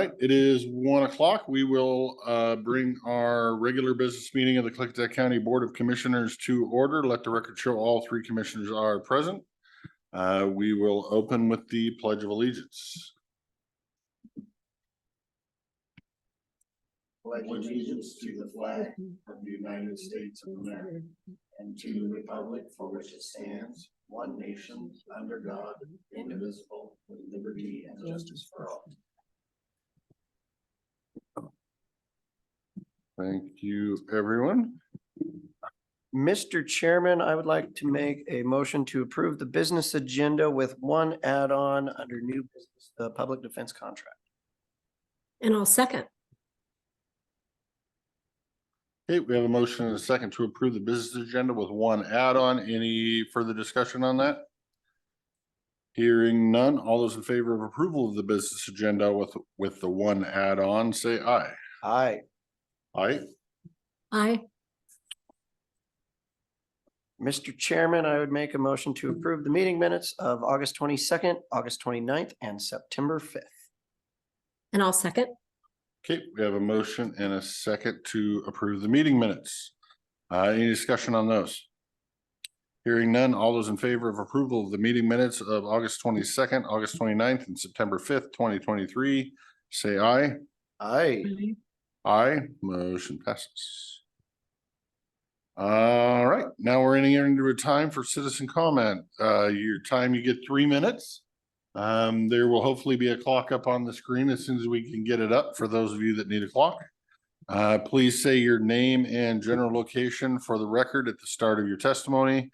right, it is 1 o'clock. We will bring our regular business meeting of the Klickitat County Board of Commissioners to order. Let the record show all three commissioners are present. We will open with the Pledge of Allegiance. Pledge allegiance to the flag of the United States of America and to the republic for which it stands, one nation, under God, indivisible, with liberty and justice for all. Thank you, everyone. Mr. Chairman, I would like to make a motion to approve the business agenda with one add-on under new business, the public defense contract. And I'll second. Okay, we have a motion and a second to approve the business agenda with one add-on. Any further discussion on that? Hearing none, all those in favor of approval of the business agenda with the one add-on, say aye. Aye. Aye. Aye. Mr. Chairman, I would make a motion to approve the meeting minutes of August 22nd, August 29th, and September 5th. And I'll second. Okay, we have a motion and a second to approve the meeting minutes. Any discussion on those? Hearing none, all those in favor of approval of the meeting minutes of August 22nd, August 29th, and September 5th, 2023, say aye. Aye. Aye, motion passes. All right, now we're entering into a time for citizen comment. Your time, you get 3 minutes. There will hopefully be a clock up on the screen as soon as we can get it up for those of you that need a clock. Please say your name and general location for the record at the start of your testimony.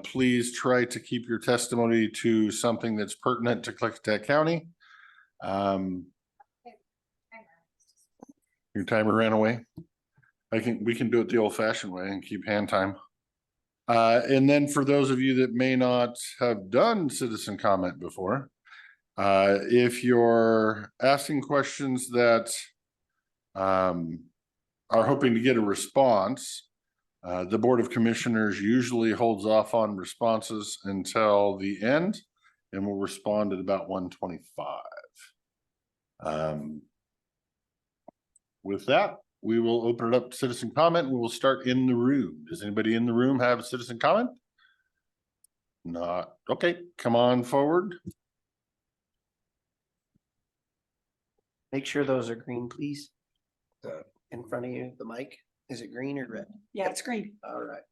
Please try to keep your testimony to something that's pertinent to Klickitat County. Your timer ran away. We can do it the old-fashioned way and keep hand time. And then for those of you that may not have done citizen comment before, if you're asking questions that are hoping to get a response, the Board of Commissioners usually holds off on responses until the end and will respond at about 1:25. With that, we will open it up to citizen comment. We will start in the room. Does anybody in the room have a citizen comment? Not. Okay, come on forward. Make sure those are green, please. In front of you, the mic. Is it green or red? Yeah, it's green. All right.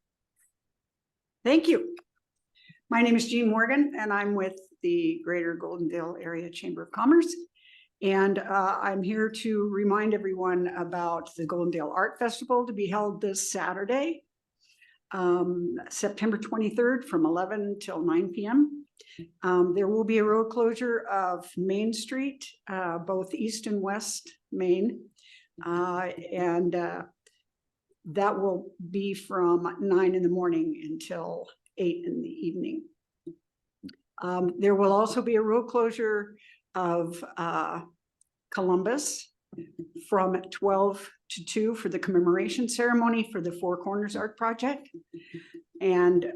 Thank you. My name is Jean Morgan, and I'm with the Greater Goldendale Area Chamber of Commerce. And I'm here to remind everyone about the Goldendale Art Festival to be held this Saturday, September 23rd from 11 till 9 p.m. There will be a road closure of Main Street, both East and West Main. And that will be from 9 in the morning until 8 in the evening. There will also be a road closure of Columbus from 12 to 2 for the commemoration ceremony for the Four Corners Art Project. And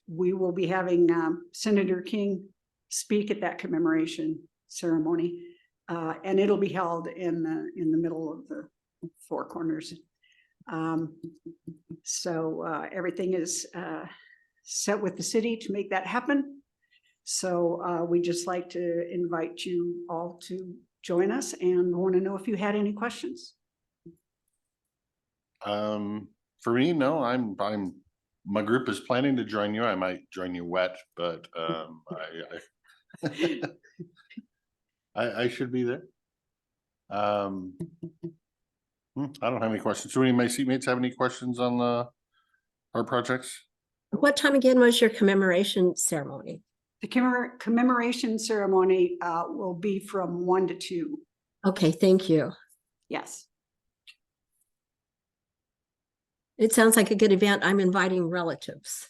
we will be having Senator King speak at that commemoration ceremony. And it'll be held in the middle of the Four Corners. So everything is set with the city to make that happen. So we just like to invite you all to join us and want to know if you had any questions. For me, no, my group is planning to join you. I might join you wet, but I should be there. I don't have any questions. Do any of my seatmates have any questions on our projects? What time again was your commemoration ceremony? The commemoration ceremony will be from 1 to 2. Okay, thank you. Yes. It sounds like a good event. I'm inviting relatives.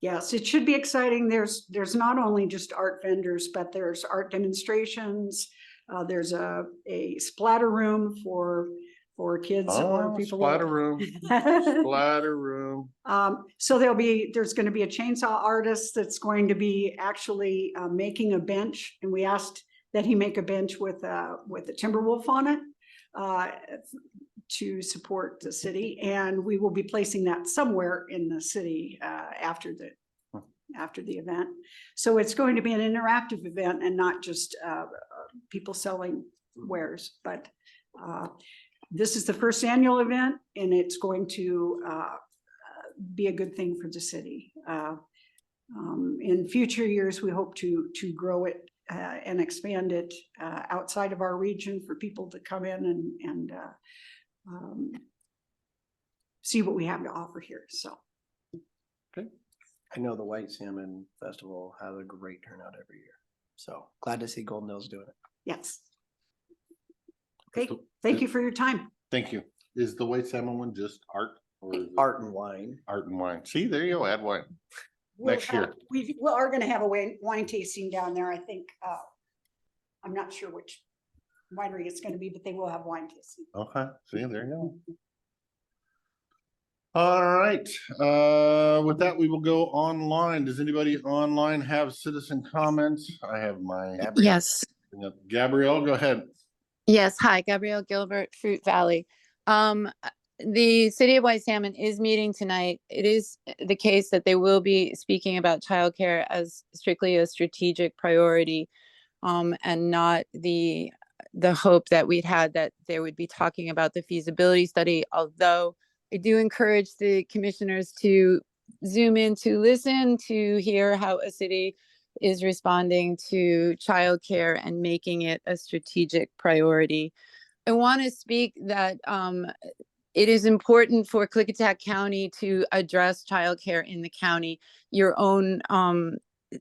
Yes, it should be exciting. There's not only just art vendors, but there's art demonstrations. There's a splatter room for kids or people. Splatter room. Splatter room. So there's going to be a chainsaw artist that's going to be actually making a bench, and we asked that he make a bench with a timber wolf on it to support the city. And we will be placing that somewhere in the city after the event. So it's going to be an interactive event and not just people selling wares, but this is the first annual event, and it's going to be a good thing for the city. In future years, we hope to grow it and expand it outside of our region for people to come in and see what we have to offer here. So. I know the White Salmon Festival has a great turnout every year. So glad to see Golden Hills doing it. Yes. Okay, thank you for your time. Thank you. Is the white salmon one just art or is it Art and wine. art and wine? See, there you go, add wine. Next year. We are gonna have a wine tasting down there, I think. I'm not sure which winery it's gonna be, but they will have wine tasting. Okay, see, there you go. All right, with that, we will go online. Does anybody online have citizen comments? I have my. Yes. Gabrielle, go ahead. Yes. Hi, Gabrielle Gilbert, Fruit Valley. The City of White Salmon is meeting tonight. It is the case that they will be speaking about childcare as strictly a strategic priority, and not the hope that we'd had that they would be talking about the feasibility study. Although I do encourage the commissioners to zoom in to listen to hear how a city is responding to childcare and making it a strategic priority. I want to speak that it is important for Klickitat County to address childcare in the county. Your own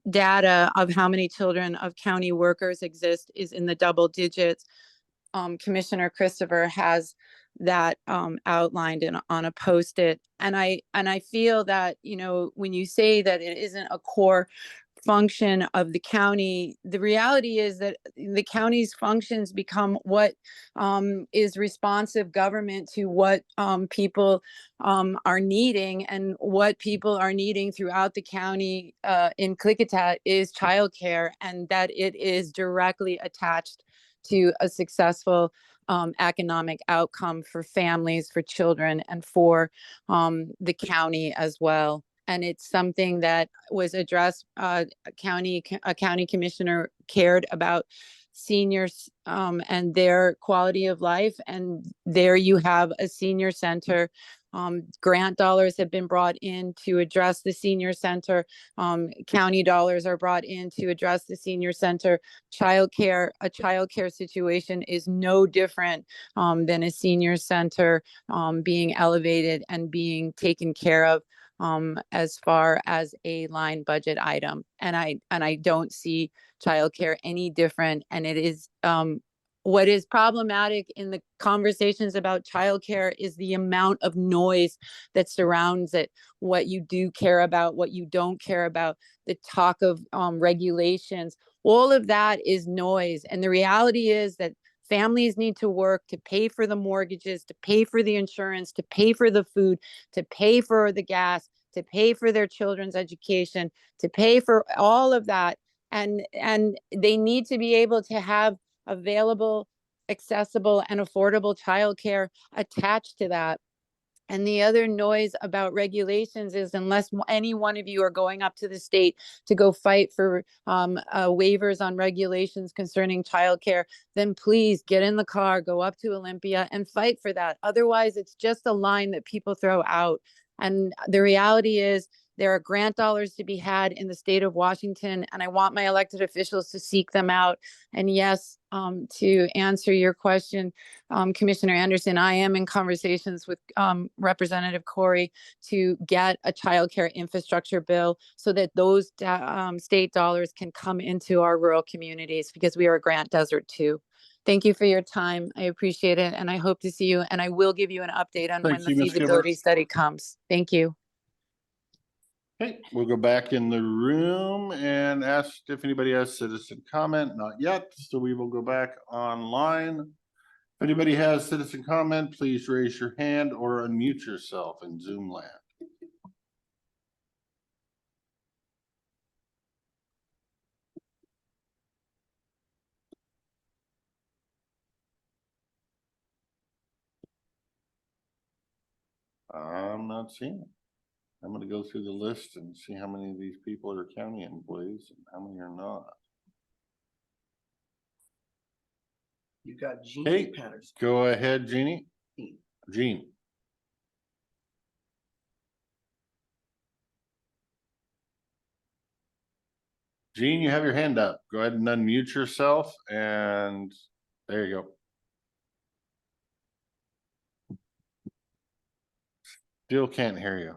data of how many children of county workers exist is in the double digits. Commissioner Christopher has that outlined on a post-it. And I feel that, you know, when you say that it isn't a core function of the county, the reality is that the county's functions become what is responsive government to what people are needing, and what people are needing throughout the county in Klickitat is childcare, and that it is directly attached to a successful economic outcome for families, for children, and for the county as well. And it's something that was addressed. A county commissioner cared about seniors and their quality of life. And there you have a senior center. Grant dollars have been brought in to address the senior center. County dollars are brought in to address the senior center. A childcare situation is no different than a senior center being elevated and being taken care of as far as a line budget item. And I don't see childcare any different. And it is what is problematic in the conversations about childcare is the amount of noise that surrounds it. What you do care about, what you don't care about, the talk of regulations, all of that is noise. And the reality is that families need to work to pay for the mortgages, to pay for the insurance, to pay for the food, to pay for the gas, to pay for their children's education, to pay for all of that. And they need to be able to have available, accessible, and affordable childcare attached to that. And the other noise about regulations is unless any one of you are going up to the state to go fight for waivers on regulations concerning childcare, then please get in the car, go up to Olympia and fight for that. Otherwise, it's just a line that people throw out. And the reality is there are grant dollars to be had in the state of Washington, and I want my elected officials to seek them out. And yes, to answer your question, Commissioner Anderson, I am in conversations with Representative Corey to get a childcare infrastructure bill so that those state dollars can come into our rural communities, because we are a grant desert too. Thank you for your time. I appreciate it. And I hope to see you. And I will give you an update on when the feasibility study comes. Thank you. Okay, we'll go back in the room and ask if anybody has citizen comment. Not yet, so we will go back online. If anybody has citizen comment, please raise your hand or unmute yourself in Zoom land. I'm not seeing it. I'm gonna go through the list and see how many of these people are county employees and how many are not. You got Okay, Jeannie Patterson. go ahead, Jeannie. Jean. Jean, you have your hand up. Go ahead and unmute yourself and there you go. Still can't hear you.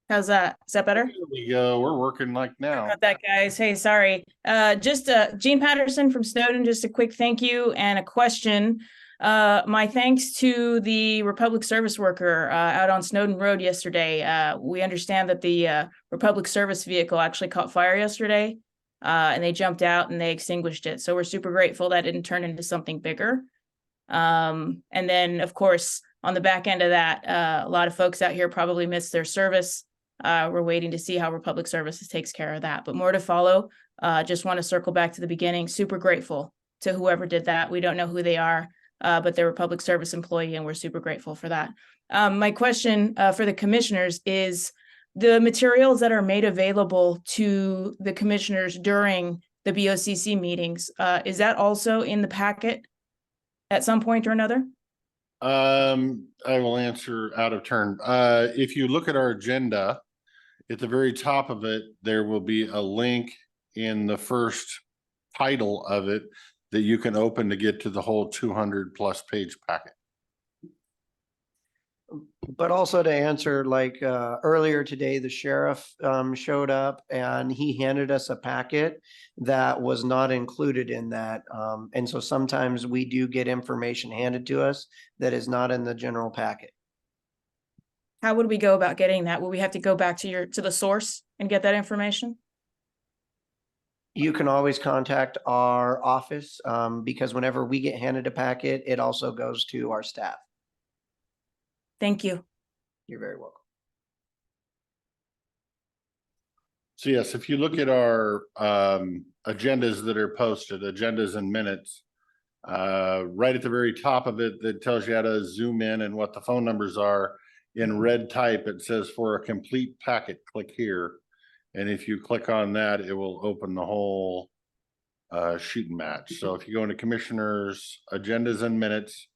How's that? Is that better? There we go. We're working like now. About that, guys. Hey, sorry. Just Jean Patterson from Snowden. Just a quick thank you and a question. My thanks to the Republic Service worker out on Snowden Road yesterday. We understand that the Republic Service vehicle actually caught fire yesterday, and they jumped out and they extinguished it. So we're super grateful that didn't turn into something bigger. And then, of course, on the back end of that, a lot of folks out here probably missed their service. We're waiting to see how Republic Services takes care of that, but more to follow. Just want to circle back to the beginning. Super grateful to whoever did that. We don't know who they are, but they're a public service employee, and we're super grateful for that. My question for the commissioners is the materials that are made available to the commissioners during the BOCC meetings. Is that also in the packet at some point or another? I will answer out of turn. If you look at our agenda, at the very top of it, there will be a link in the first title of it that you can open to get to the whole 200+ page packet. But also to answer, like earlier today, the sheriff showed up and he handed us a packet that was not included in that. And so sometimes we do get information handed to us that is not in the general packet. How would we go about getting that? Will we have to go back to the source and get that information? You can always contact our office because whenever we get handed a packet, it also goes to our staff. Thank you. You're very welcome. So yes, if you look at our agendas that are posted, agendas and minutes, right at the very top of it, that tells you how to zoom in and what the phone numbers are. In red type, it says for a complete packet, click here. And if you click on that, it will open the whole shoot and match. So if you go into commissioners, agendas and minutes,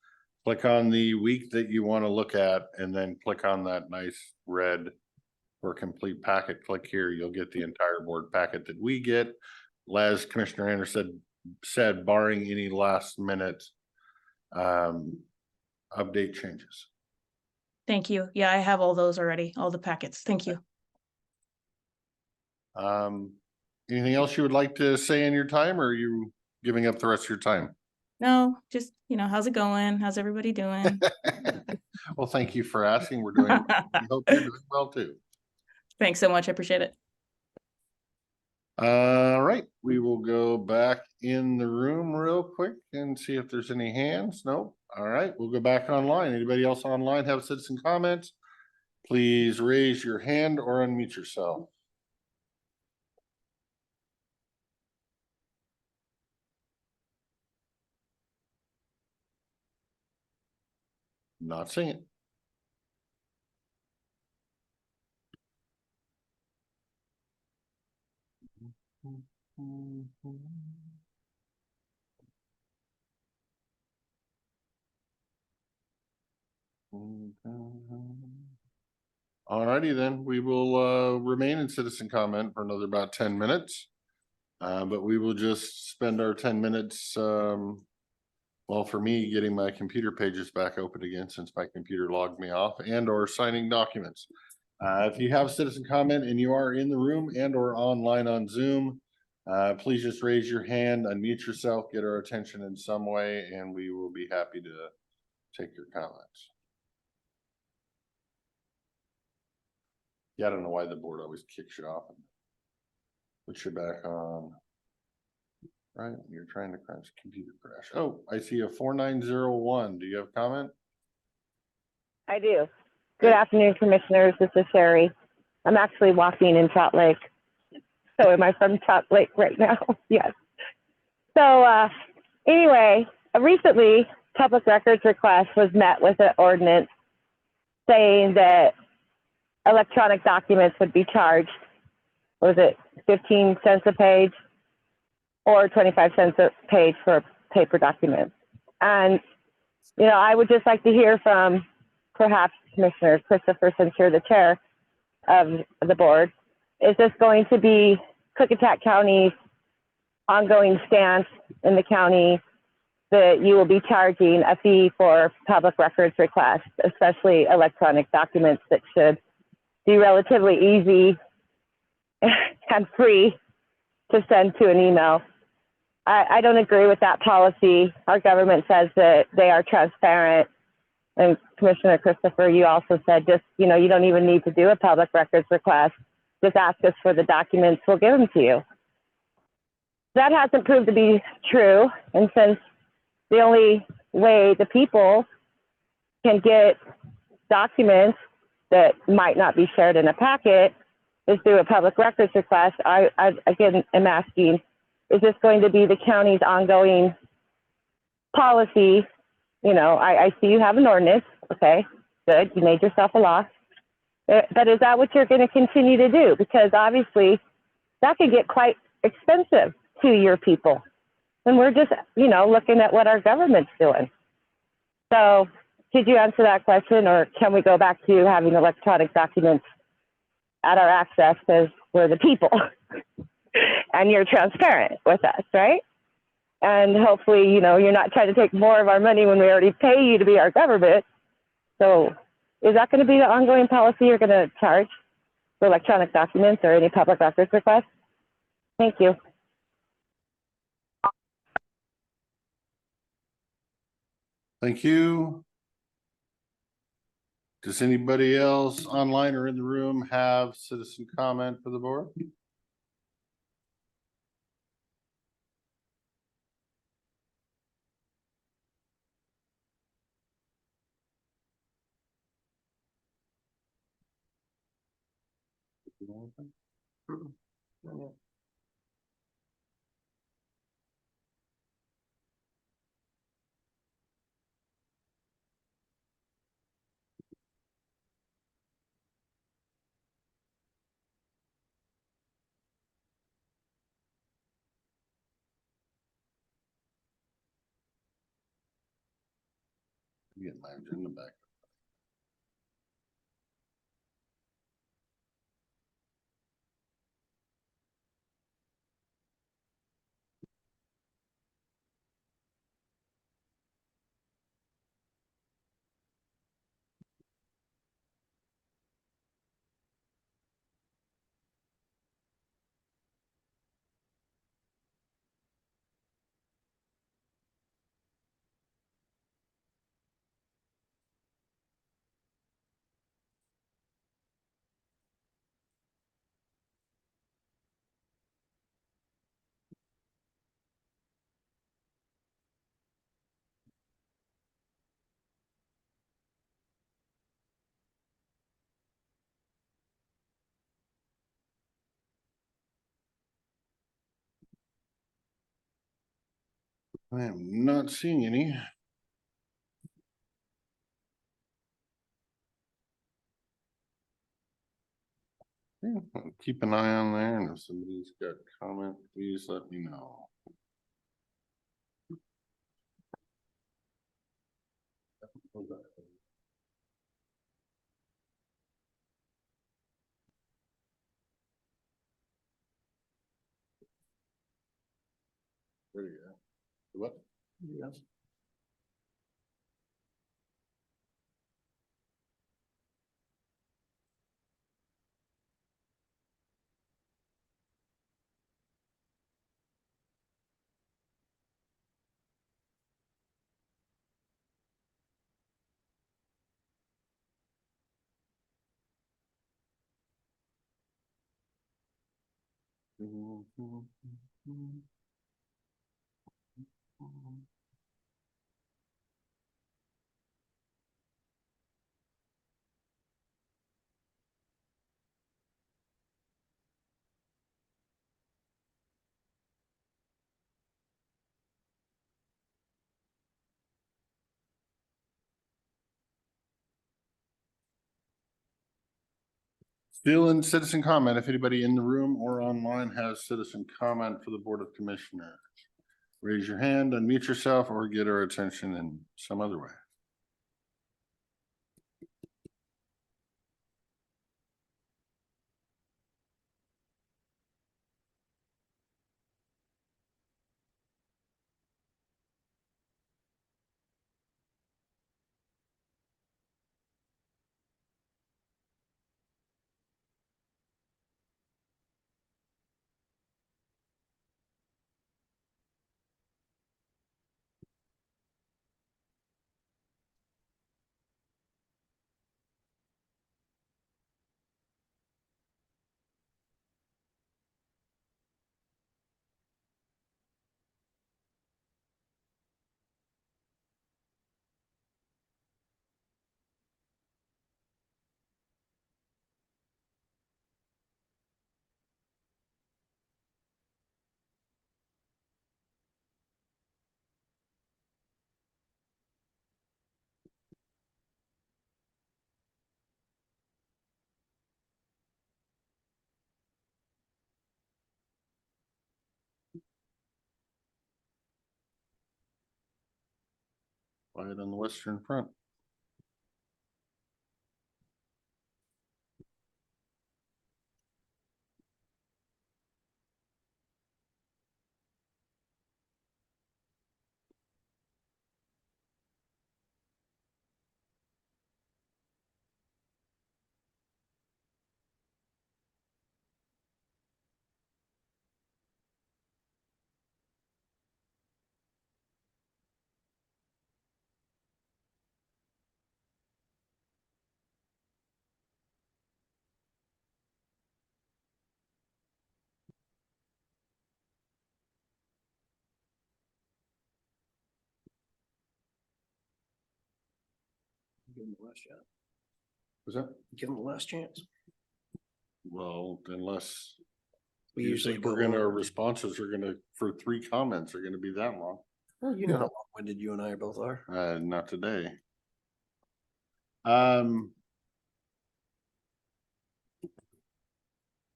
click on the week that you want to look at, and then click on that nice red for complete packet. Click here, you'll get the entire board packet that we get. As Commissioner Anderson said, barring any last minute update changes. Thank you. Yeah, I have all those already, all the packets. Thank you. Anything else you would like to say in your time, or are you giving up the rest of your time? No, just, how's it going? How's everybody doing? Well, thank you for asking. We're doing, we hope you're doing well too. Thanks so much. I appreciate it. All right, we will go back in the room real quick and see if there's any hands. Nope. All right, we'll go back online. Anybody else online have citizen comments? Please raise your hand or unmute yourself. Not seeing it. Alrighty then, we will remain in citizen comment for another about 10 minutes. But we will just spend our 10 minutes, well, for me, getting my computer pages back open again since my computer logged me off, and or signing documents. If you have citizen comment and you are in the room and or online on Zoom, please just raise your hand, unmute yourself, get our attention in some way, and we will be happy to take your comments. Yeah, I don't know why the board always kicks you off and puts you back on. Right, you're trying to crash, computer crash. Oh, I see a 4901. Do you have a comment? I do. Good afternoon, commissioners. This is Sherry. I'm actually walking in Trout Lake. So am I from Trout Lake right now? Yes. So anyway, recently public records request was met with an ordinance saying that electronic documents would be charged, was it 15 cents a page or 25 cents a page for paper documents? And, you know, I would just like to hear from perhaps Commissioner Christopher, since you're the chair of the board. Is this going to be Klickitat County's ongoing stance in the county that you will be charging a fee for public records requests, especially electronic documents that should be relatively easy and free to send to an email? I don't agree with that policy. Our government says that they are transparent. And Commissioner Christopher, you also said just, you know, you don't even need to do a public records request. Just ask us for the documents, we'll give them to you. That hasn't proved to be true. And since the only way the people can get documents that might not be shared in a packet is through a public records request, I again am asking, is this going to be the county's ongoing policy? You know, I see you have an ordinance. Okay, good. You made yourself a law. But is that what you're going to continue to do? Because obviously that could get quite expensive to your people. And we're just, you know, looking at what our government's doing. So could you answer that question, or can we go back to having electronic documents at our access because we're the people and you're transparent with us, right? And hopefully, you know, you're not trying to take more of our money when we already pay you to be our government. So is that going to be the ongoing policy you're going to charge for electronic documents or any public records requests? Thank you. Thank you. Does anybody else online or in the room have citizen comment for the board? Get my agenda back. I am not seeing any. Yeah, I'll keep an eye on there, and if somebody's got a comment, please let me know. There you go. What? Yes. Still in citizen comment, if anybody in the room or online has citizen comment for the Board of Commissioners, raise your hand, unmute yourself, or get our attention in some other way. Quiet on the Western Front. Give them the last shot. Was that? Give them the last chance. Well, unless We you usually think go we're gonna, our over. responses are gonna, for 3 comments are gonna be that long. Well, you know how long-winded you and I both are. Not today. Part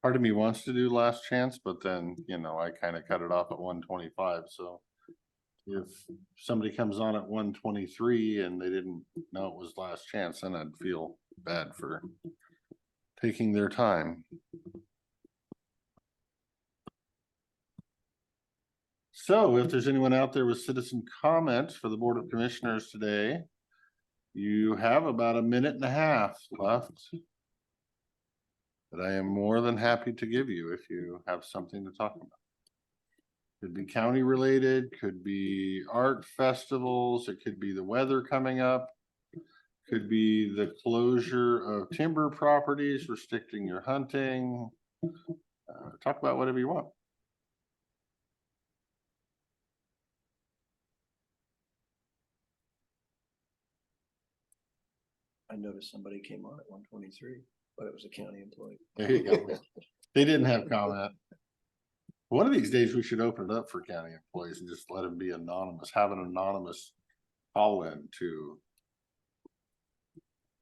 of me wants to do last chance, but then, you know, I kind of cut it off at 125, so. If somebody comes on at 123 and they didn't know it was last chance, then I'd feel bad for taking their time. So if there's anyone out there with citizen comments for the Board of Commissioners today, you have about 1.5 minutes left. But I am more than happy to give you if you have something to talk about. Could be county related, could be art festivals, it could be the weather coming up. Could be the closure of timber properties, restricting your hunting. Talk about whatever you want. I noticed somebody came on at 123, but it was a county employee. There you go. They didn't have comment. One of these days we should open it up for county employees and just let them be anonymous, have an anonymous call in to.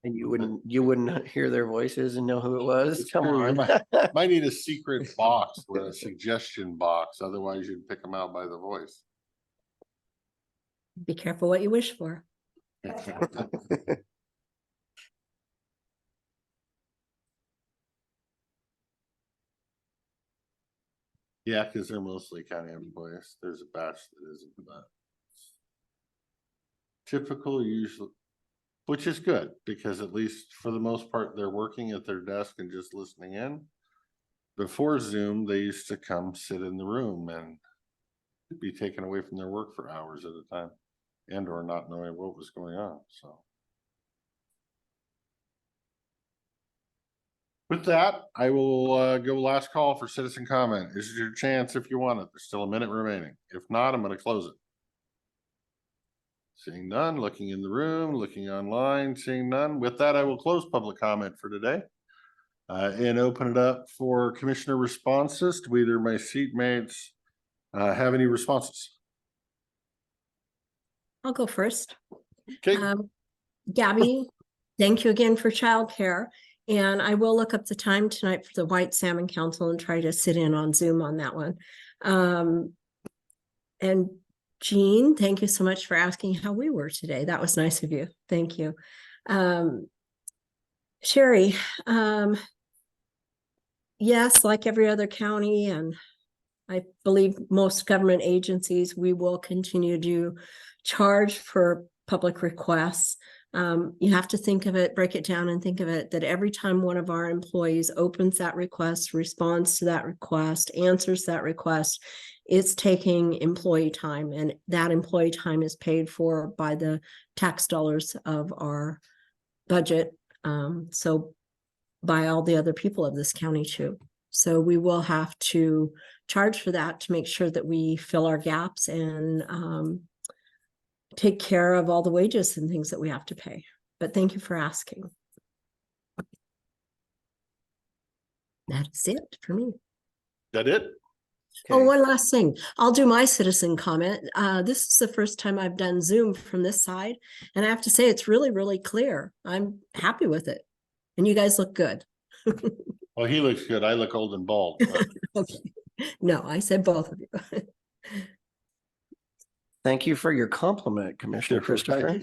And you wouldn't hear their voices and know who it was. It's Come true. on. Might need a secret box or a suggestion box, otherwise you'd pick them out by the voice. Be careful what you wish for. Yeah, because they're mostly county employees. There's a batch that isn't, but typical usually, which is good because at least for the most part, they're working at their desk and just listening in. Before Zoom, they used to come sit in the room and be taken away from their work for hours at a time and or not knowing what was going on. So with that, I will go last call for citizen comment. This is your chance if you want it. There's still 1 minute remaining. If not, I'm going to close it. Seeing none, looking in the room, looking online, seeing none. With that, I will close public comment for today and open it up for commissioner responses. Do either of my seatmates have any responses? I'll go first. Okay. Gabby, thank you again for childcare. And I will look up the time tonight for the White Salmon Council and try to sit in on Zoom on that one. And Jean, thank you so much for asking how we were today. That was nice of you. Thank you. Sherry, yes, like every other county, and I believe most government agencies, we will continue to charge for public requests. You have to think of it, break it down and think of it that every time one of our employees opens that request, responds to that request, answers that request, it's taking employee time, and that employee time is paid for by the tax dollars of our budget. So by all the other people of this county too. So we will have to charge for that to make sure that we fill our gaps and take care of all the wages and things that we have to pay. But thank you for asking. That is it for me. That it? Oh, one last thing. I'll do my citizen comment. This is the first time I've done Zoom from this side, and I have to say it's really, really clear. I'm happy with it. And you guys look good. Well, he looks good. I look old and bald. But Okay. No, I said both of you. Thank you for your compliment, Commissioner Christopher.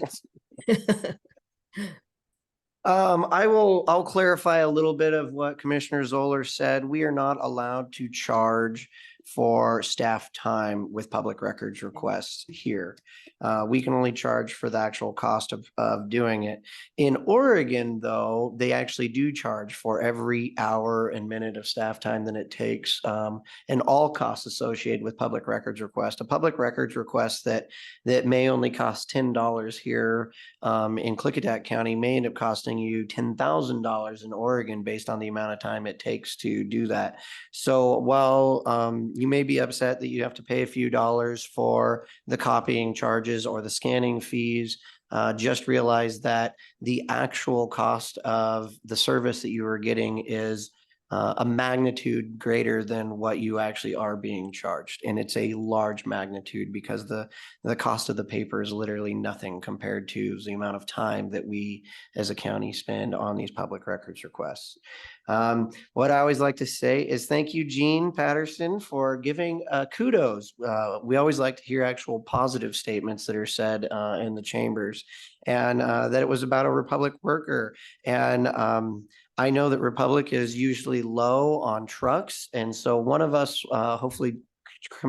I'll clarify a little bit of what Commissioner Zoller said. We are not allowed to charge for staff time with public records requests here. We can only charge for the actual cost of doing it. In Oregon, though, they actually do charge for every hour and minute of staff time that it takes, and all costs associated with public records request. A public records request that may only cost $10 here in Klickitat County may end up costing you $10,000 in Oregon based on the amount of time it takes to do that. So while you may be upset that you have to pay a few dollars for the copying charges or the scanning fees, just realize that the actual cost of the service that you are getting is a magnitude greater than what you actually are being charged. And it's a large magnitude because the cost of the paper is literally nothing compared to the amount of time that we as a county spend on these public records requests. What I always like to say is thank you, Jean Patterson, for giving kudos. We always like to hear actual positive statements that are said in the chambers, and that it was about a Republic worker. And I know that Republic is usually low on trucks. And so one of us, hopefully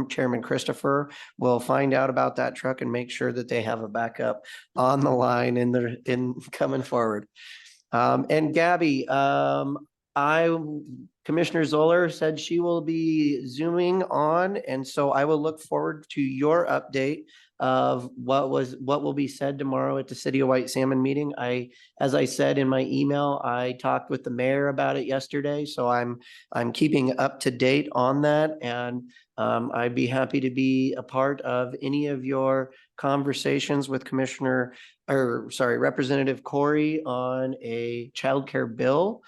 Chairman Christopher, will find out about that truck and make sure that they have a backup on the line in coming forward. And Gabby, Commissioner Zoller said she will be Zooming on. And so I will look forward to your update of what will be said tomorrow at the City of White Salmon meeting. As I said in my email, I talked with the mayor about it yesterday, so I'm keeping up to date on that, and I'd be happy to be a part of any of your conversations with Representative Corey on a childcare bill.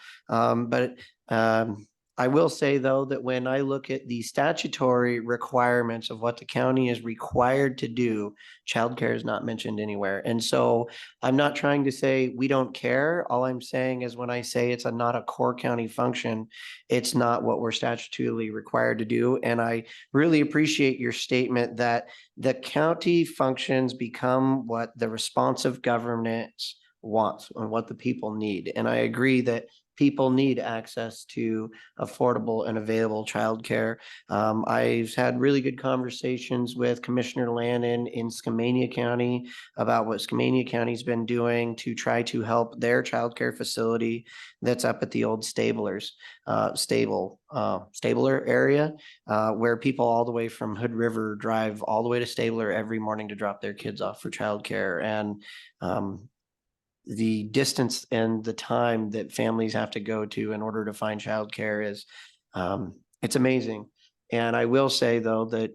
I will say, though, that when I look at the statutory requirements of what the county is required to do, childcare is not mentioned anywhere. And so I'm not trying to say we don't care. All I'm saying is when I say it's not a core county function, it's not what we're statutorily required to do. And I really appreciate your statement that the county functions become what the responsive governance wants and what the people need. And I agree that people need access to affordable and available childcare. I've had really good conversations with Commissioner Lannon in Skamania County about what Skamania County's been doing to try to help their childcare facility that's up at the old Stabler area, where people all the way from Hood River drive all the way to Stabler every morning to drop their kids off for childcare. And the distance and the time that families have to go to in order to find childcare is, it's amazing. And I will say, though, that,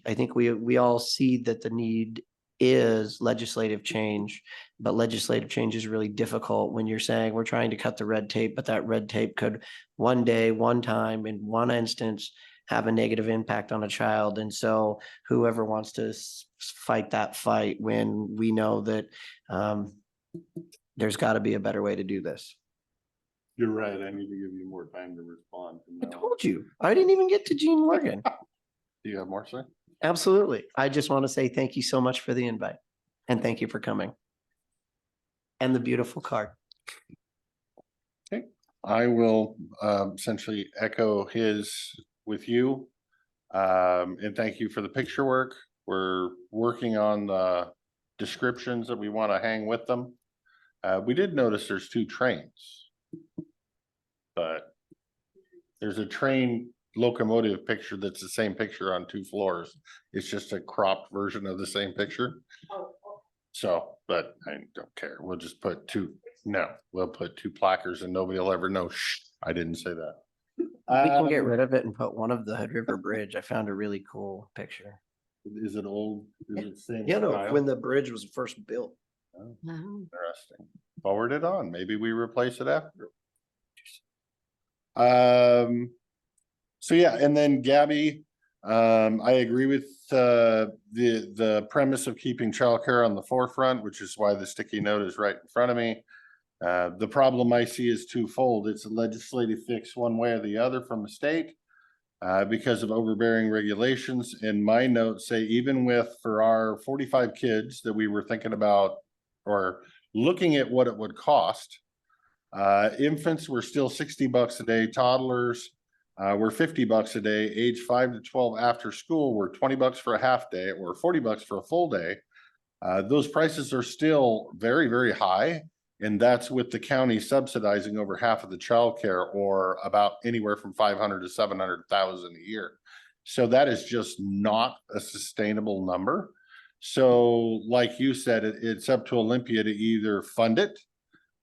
I think we all see that the need is legislative change, but legislative change is really difficult when you're saying we're trying to cut the red tape, but that red tape could one day, one time, in one instance, have a negative impact on a child. And so whoever wants to fight that fight when we know that there's got to be a better way to do this. You're right. I need to give you more time to respond. I told you, I didn't even get to Gene Morgan. Do you have more, sir? Absolutely. I just want to say thank you so much for the invite and thank you for coming. And the beautiful card. I will essentially echo his with you. And thank you for the picture work. We're working on the descriptions that we want to hang with them. We did notice there's 2 trains. But there's a train locomotive picture that's the same picture on 2 floors. It's just a cropped version of the same picture. So, but I don't care. We'll just put 2. No, we'll put 2 placards and nobody will ever know. Shh, I didn't say that. We can get rid of it and put one of the Hood River Bridge. I found a really cool picture. Is it old? Is it same You know, style? when the bridge was first built. Oh, Wow. interesting. Forward it on. Maybe we replace it after. So yeah, and then Gabby, I agree with the premise of keeping childcare on the forefront, which is why the sticky note is right in front of me. The problem I see is twofold. It's a legislative fix one way or the other from the state because of overbearing regulations. And my notes say even with for our 45 kids that we were thinking about or looking at what it would cost, infants were still $60 a day, toddlers were $50 a day, age 5 to 12 after school were $20 for a half day or $40 for a full day. Those prices are still very, very high. And that's with the county subsidizing over half of the childcare or about anywhere from 500 to 700,000 a year. So that is just not a sustainable number. So like you said, it's up to Olympia to either fund it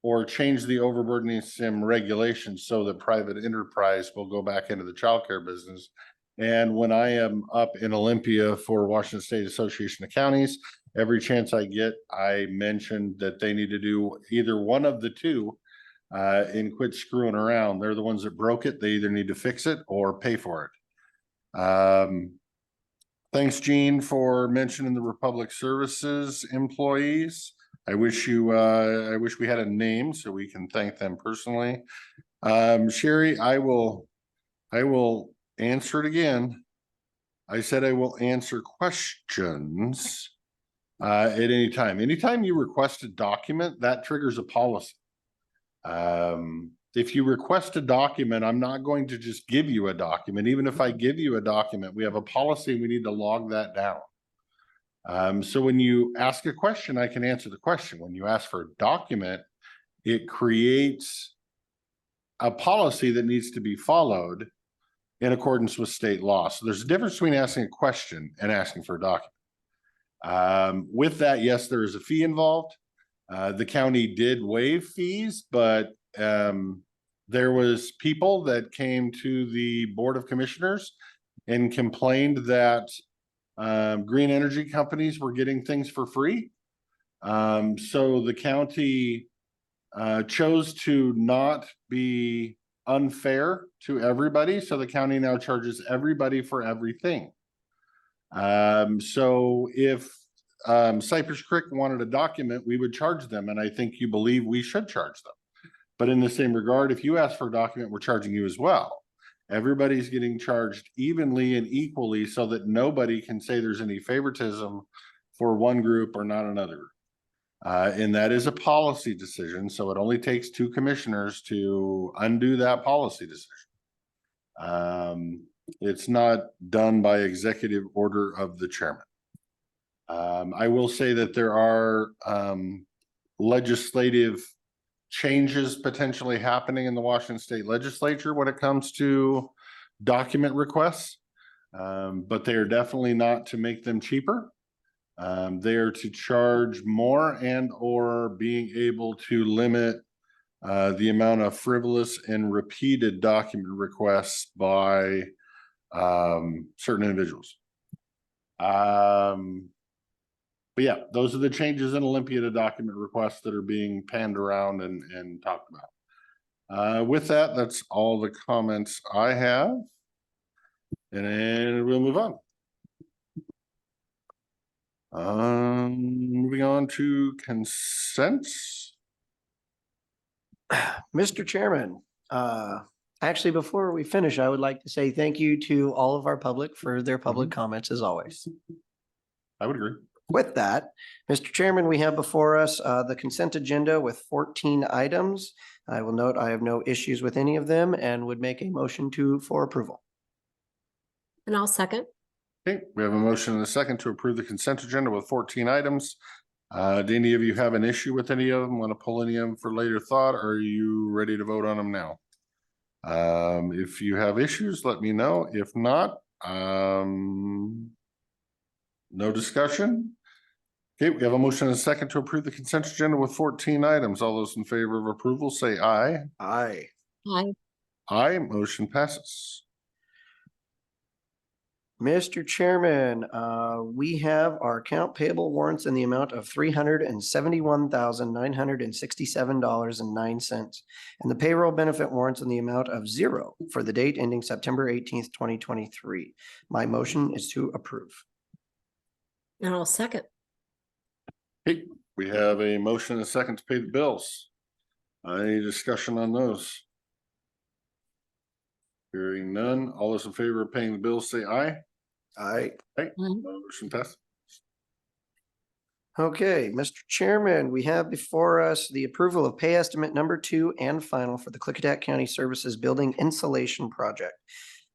or change the overburdening sim regulations so that private enterprise will go back into the childcare business. And when I am up in Olympia for Washington State Association of Counties, every chance I get, I mentioned that they need to do either one of the 2 and quit screwing around. They're the ones that broke it. They either need to fix it or pay for it. Thanks, Gene, for mentioning the Republic Services employees. I wish we had a name so we can thank them personally. Sherry, I will answer it again. I said I will answer questions at any time. Anytime you request a document, that triggers a policy. If you request a document, I'm not going to just give you a document. Even if I give you a document, we have a policy, we need to log that down. So when you ask a question, I can answer the question. When you ask for a document, it creates a policy that needs to be followed in accordance with state law. So there's a difference between asking a question and asking for a document. With that, yes, there is a fee involved. The county did waive fees, but there was people that came to the Board of Commissioners and complained that green energy companies were getting things for free. So the county chose to not be unfair to everybody. So the county now charges everybody for everything. So if Cypress Creek wanted a document, we would charge them. And I think you believe we should charge them. But in the same regard, if you ask for a document, we're charging you as well. Everybody's getting charged evenly and equally so that nobody can say there's any favoritism for one group or not another. And that is a policy decision. So it only takes 2 commissioners to undo that policy decision. It's not done by executive order of the chairman. I will say that there are legislative changes potentially happening in the Washington State Legislature when it comes to document requests, but they are definitely not to make them cheaper. They are to charge more and or being able to limit the amount of frivolous and repeated document requests by certain individuals. But yeah, those are the changes in Olympia to document requests that are being panned around and talked about. With that, that's all the comments I have. And we'll move on. Moving on to consents. Mr. Chairman, actually, before we finish, I would like to say thank you to all of our public for their public comments as always. I would agree. With that, Mr. Chairman, we have before us the consent agenda with 14 items. I will note I have no issues with any of them and would make a motion for approval. And I'll second. Okay, we have a motion and a second to approve the consent agenda with 14 items. Do any of you have an issue with any of them? Want to pull any of them for later thought? Or are you ready to vote on them now? If you have issues, let me know. If not, no discussion. Okay, we have a motion and a second to approve the consent agenda with 14 items. All those in favor of approval say aye. Aye. Aye. Aye, motion passes. Mr. Chairman, we have our account payable warrants in the amount of $371,967.09 and the payroll benefit warrants in the amount of $0 for the date ending September 18th, 2023. My motion is to approve. And I'll second. Okay, we have a motion and a second to pay the bills. Any discussion on those? Hearing none, all those in favor of paying the bills say aye. Aye. Aye, motion passes. Okay, Mr. Chairman, we have before us the approval of pay estimate number 2 and final for the Klickitat County Services Building Insulation Project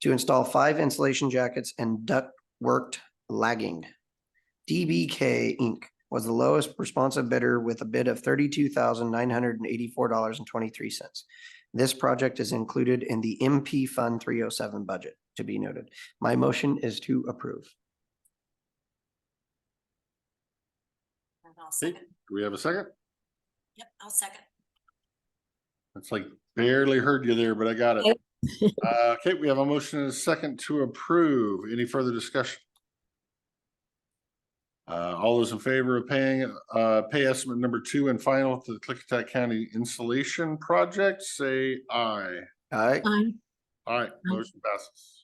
to install 5 insulation jackets and ductwork lagging. DBK Inc. was the lowest responsive bidder with a bid of $32,984.23. This project is included in the MP Fund 307 budget, to be noted. My motion is to approve. And I'll Okay, do we have a second? Yep, I'll second. It's like barely heard you there, but I got it. Okay, we have a motion and a second to approve. Any further discussion? All those in favor of paying pay estimate number 2 and final to the Klickitat County Insulation Project, say aye. Aye. Aye. Aye, motion passes.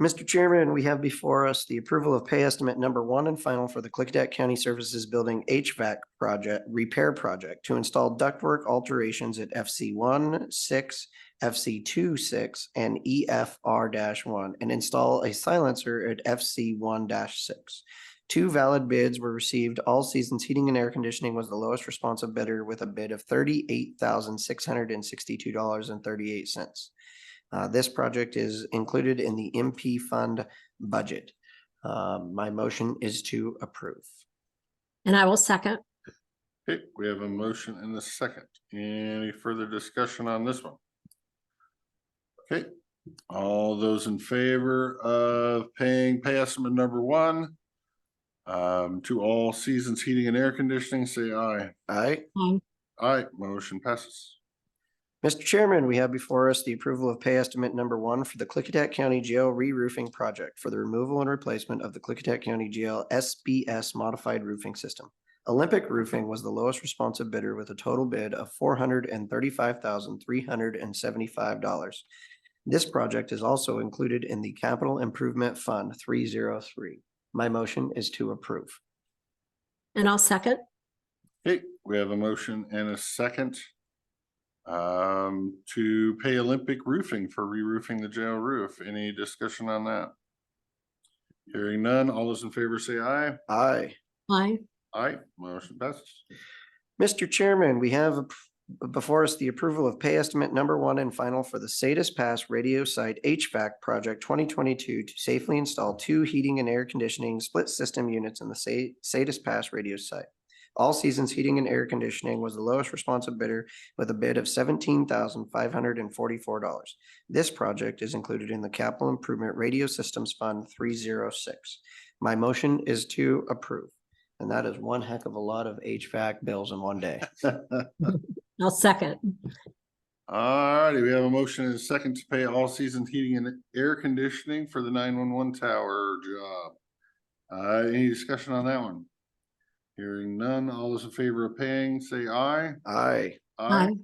Mr. Chairman, we have before us the approval of pay estimate number 1 and final for the Klickitat County Services Building HVAC project repair project to install ductwork alterations at FC1, 6, FC2, 6, and EFR-1 and install a silencer at FC1-6. 2 valid bids were received. All Seasons Heating and Air Conditioning was the lowest responsive bidder with a bid of $38,662.38. This project is included in the MP Fund budget. My motion is to approve. And I will second. Okay, we have a motion and a second. Any further discussion on this one? Okay, all those in favor of paying pay estimate number 1 to All Seasons Heating and Air Conditioning, say aye. Aye. Aye. Aye, motion passes. Mr. Chairman, we have before us the approval of pay estimate number 1 for the Klickitat County Jail re-roofing project for the removal and replacement of the Klickitat County Jail SBS modified roofing system. Olympic Roofing was the lowest responsive bidder with a total bid of $435,375. This project is also included in the Capital Improvement Fund 303. My motion is to approve. And I'll second. Okay, we have a motion and a second to pay Olympic Roofing for re-roofing the jail roof. Any discussion on that? Hearing none, all those in favor say aye. Aye. Aye. Aye, motion passes. Mr. Chairman, we have before us the approval of pay estimate number 1 and final for the Sadis Pass Radio Site HVAC project 2022 to safely install 2 heating and air conditioning split system units in the Sadis Pass radio site. All Seasons Heating and Air Conditioning was the lowest responsive bidder with a bid of $17,544. This project is included in the Capital Improvement Radio Systems Fund 306. My motion is to approve. And that is one heck of a lot of HVAC bills in one day. I'll second. All righty, we have a motion and a second to pay All Seasons Heating and Air Conditioning for the 911 tower job. Any discussion on that one? Hearing none, all those in favor of paying, say aye. Aye. Aye.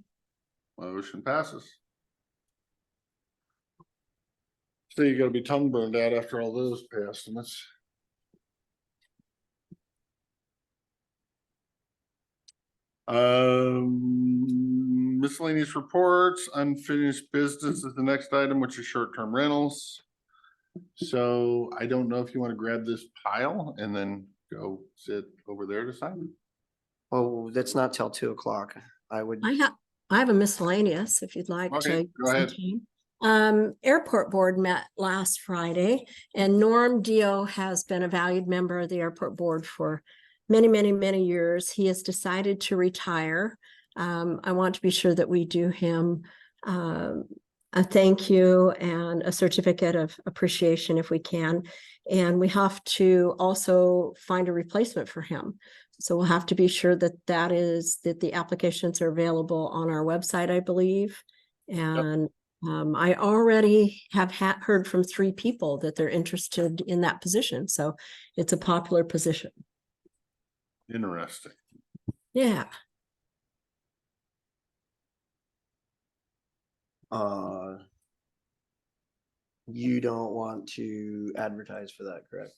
Motion passes. So you gotta be tongue burned out after all those pay estimates. miscellaneous reports, unfinished business is the next item, which is short-term rentals. So I don't know if you want to grab this pile and then go sit over there to sign. Oh, that's not till 2 o'clock. I would, I have a miscellaneous if you'd like Okay, to. go ahead. Airport board met last Friday and Norm Dio has been a valued member of the airport board for many, many, many years. He has decided to retire. I want to be sure that we do him a thank you and a certificate of appreciation if we can. And we have to also find a replacement for him. So we'll have to be sure that that the applications are available on our website, I believe. And I already have heard from 3 people that they're interested in that position. So it's a popular position. Interesting. Yeah. you don't want to advertise for that, correct?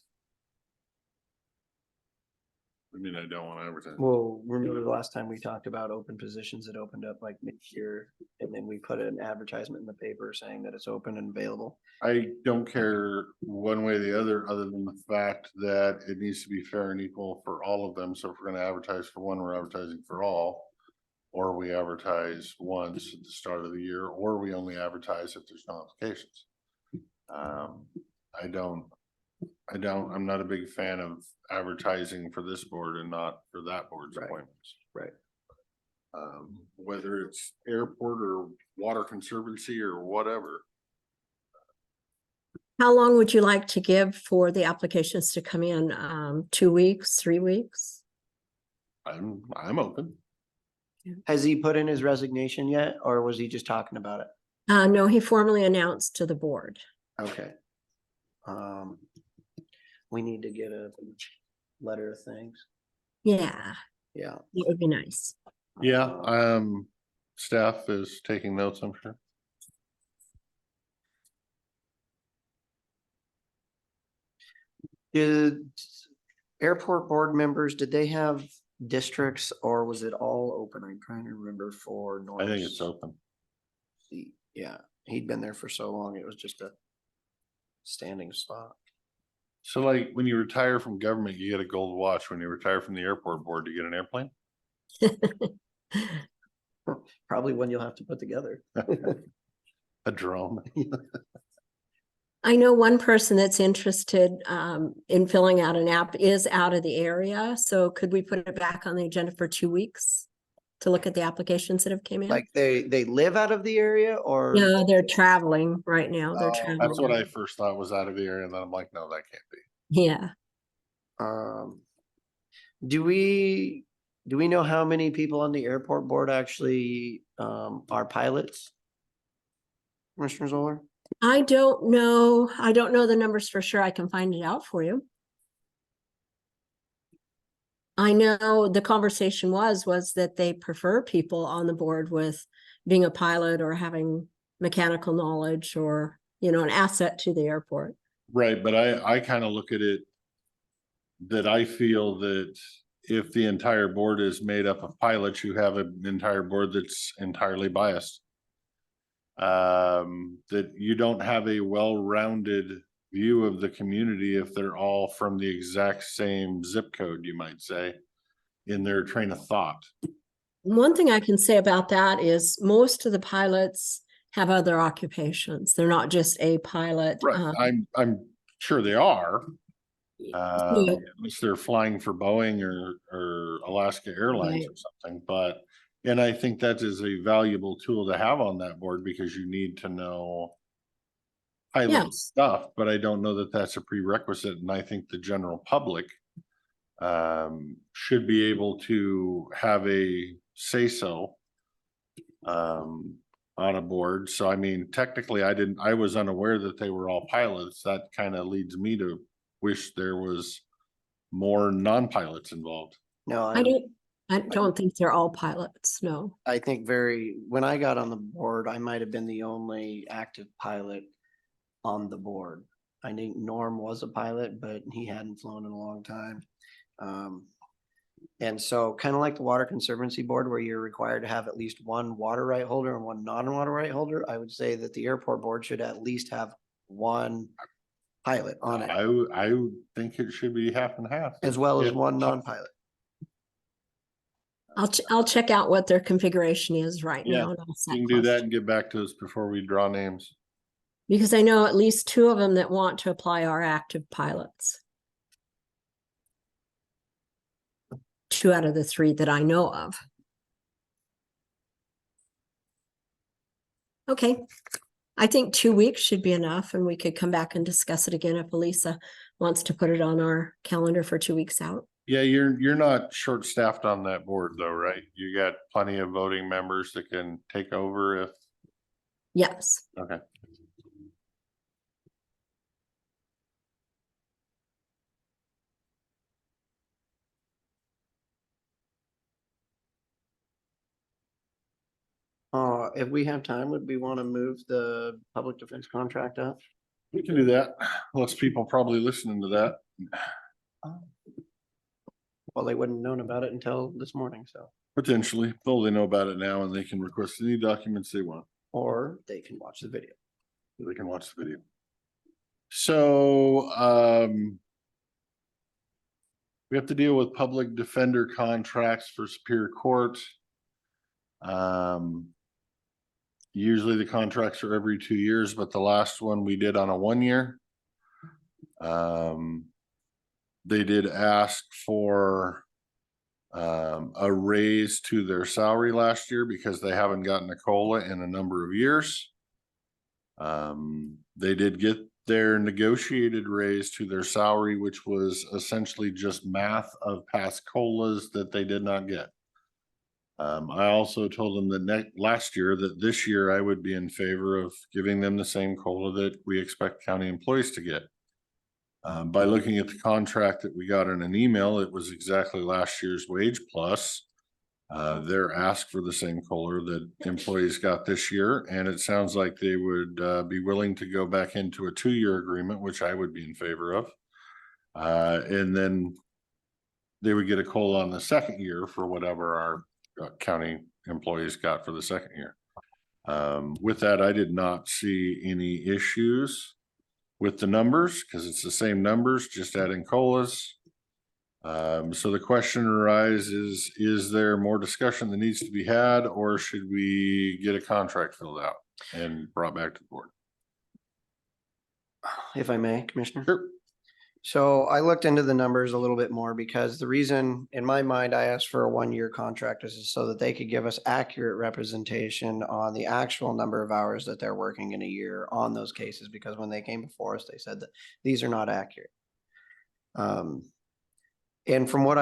I mean, I don't want to advertise. Well, remember the last time we talked about open positions that opened up like mid-year, and then we put an advertisement in the paper saying that it's open and available. I don't care one way or the other than the fact that it needs to be fair and equal for all of them. So if we're gonna advertise for one, we're advertising for all. Or we advertise once at the start of the year, or we only advertise if there's no applications. I'm not a big fan of advertising for this board and not for that board's Right. appointments. Right. Whether it's airport or water conservancy or whatever. How long would you like to give for the applications to come in? 2 weeks, 3 weeks? I'm open. Has he put in his resignation yet, or was he just talking about it? No, he formally announced to the board. Okay. We need to get a letter of thanks. Yeah, Yeah. it would be nice. Yeah, staff is taking notes, I'm sure. Did airport board members, did they have districts or was it all open? I'm trying to remember for North. I think it's open. Yeah, he'd been there for so long, it was just a standing spot. So like when you retire from government, you get a gold watch. When you retire from the airport board, you get an airplane? Probably one you'll have to put together. A drone. I know one person that's interested in filling out an app is out of the area. So could we put it back on the agenda for 2 weeks to look at the applications that have came in? Like they live out of the area or? No, they're traveling right now. They're Oh, traveling. That's what I first thought was out of the area. And then I'm like, no, that can't be. Yeah. Do we know how many people on the airport board actually are pilots? Commissioner Zoller? I don't know. I don't know the numbers for sure. I can find it out for you. I know the conversation was that they prefer people on the board with being a pilot or having mechanical knowledge or, an asset to the airport. Right, but I kind of look at it that I feel that if the entire board is made up of pilots, you have an entire board that's entirely biased. That you don't have a well-rounded view of the community if they're all from the exact same zip code, you might say, in their train of thought. One thing I can say about that is most of the pilots have other occupations. They're not just a pilot. Right, I'm sure they are. Yeah. Unless they're flying for Boeing or Alaska Airlines or something, and I think that is a valuable tool to have on that board because you need to know high level stuff, but I don't know that that's a prerequisite. And I think the general public should be able to have a say-so on a board. So, I mean, technically I was unaware that they were all pilots. That kind of leads me to wish there was more non-pilots involved. No, I don't think they're all pilots. No. I think when I got on the board, I might have been the only active pilot on the board. I think Norm was a pilot, but he hadn't flown in a long time. And so kind of like the Water Conservancy Board, where you're required to have at least one water right holder and one non-water right holder, I would say that the airport board should at least have one pilot on it, I would think it should be half and half. as well as If- one non-pilot. I'll check out what their configuration is right Yeah, now. And ask You can do that question. and get back to us before we draw names. Because I know at least 2 of them that want to apply are active pilots. 2 out of the 3 that I know of. Okay, I think 2 weeks should be enough, and we could come back and discuss it again if Elisa wants to put it on our calendar for 2 weeks out. Yeah, you're not short-staffed on that board though, right? You got plenty of voting members that can take over if, Yes. okay. If we have time, would we want to move the public defense contract up? We can do that. Less people probably listening to that. Well, they wouldn't have known about it until this morning, so, Potentially, though they know about it now and they can request any documents they want. or they can watch the video. They can watch the video. So, we have to deal with public defender contracts for Superior Court. Usually the contracts are every 2 years, but the last one we did on a 1 year. They did ask for a raise to their salary last year because they haven't gotten a COLA in a number of years. They did get their negotiated raise to their salary, which was essentially just math of past COLAs that they did not get. I also told them that last year that this year I would be in favor of giving them the same COLA that we expect county employees to get. By looking at the contract that we got in an email, it was exactly last year's wage plus their ask for the same COLA that employees got this year. And it sounds like they would be willing to go back into a 2-year agreement, which I would be in favor of. And then they would get a COLA on the second year for whatever our county employees got for the second year. With that, I did not see any issues with the numbers because it's the same numbers, just adding COLAs. So the question arises, is there more discussion that needs to be had, or should we get a contract filled out and brought back to the board? If I may, Commissioner? Sure. So I looked into the numbers a little bit more because the reason, in my mind, I asked for a 1-year contract is so that they could give us accurate representation on the actual number of hours that they're working in a year on those cases, because when they came before us, they said that these are not accurate. And from what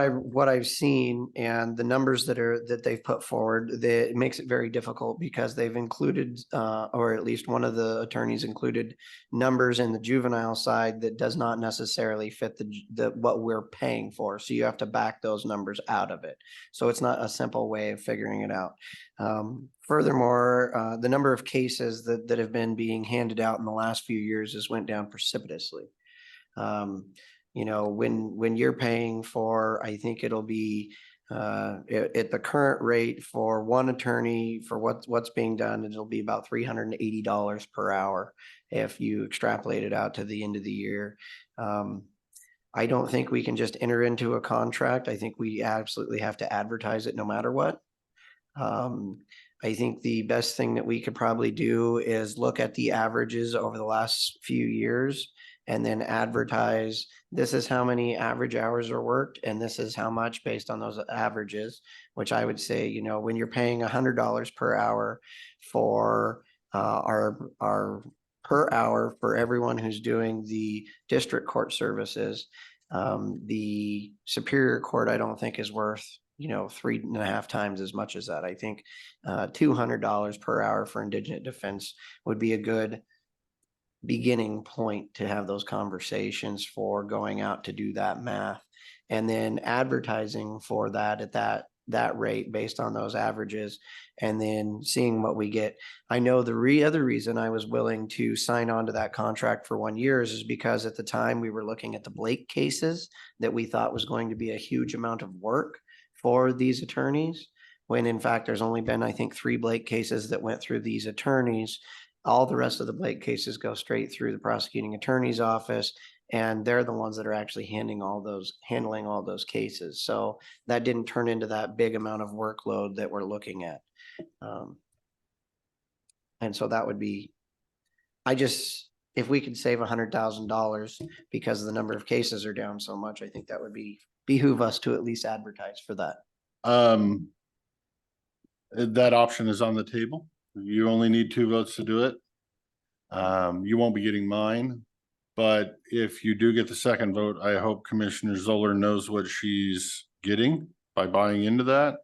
I've seen and the numbers that they've put forward, it makes it very difficult because they've included, or at least one of the attorneys included numbers in the juvenile side that does not necessarily fit the what we're paying for. So you have to back those numbers out of it. So it's not a simple way of figuring it out. Furthermore, the number of cases that have been being handed out in the last few years has went down precipitously. You know, when you're paying for, I think it'll be at the current rate for one attorney for what's being done, it'll be about $380 per hour if you extrapolate it out to the end of the year. I don't think we can just enter into a contract. I think we absolutely have to advertise it no matter what. I think the best thing that we could probably do is look at the averages over the last few years and then advertise, this is how many average hours are worked, and this is how much based on those averages, which I would say, you know, when you're paying $100 per hour for our per hour for everyone who's doing the district court services, the Superior Court, I don't think is worth, you know, 3.5 times as much as that. I think $200 per hour for indigent defense would be a good beginning point to have those conversations for going out to do that math, and then advertising for that at that rate based on those averages, and then seeing what we get. I know the other reason I was willing to sign on to that contract for 1 year is because at the time we were looking at the Blake cases that we thought was going to be a huge amount of work. for these attorneys, when in fact, there's only been, I think, 3 Blake cases that went through these attorneys. All the rest of the Blake cases go straight through the prosecuting attorney's office, and they're the ones that are actually handling all those cases. So that didn't turn into that big amount of workload that we're looking at. And so that would be, if we could save $100,000 because the number of cases are down so much, I think that would behoove us to at least advertise for that. That option is on the table. You only need 2 votes to do it. You won't be getting mine, but if you do get the second vote, I hope Commissioner Zoller knows what she's getting by buying into that.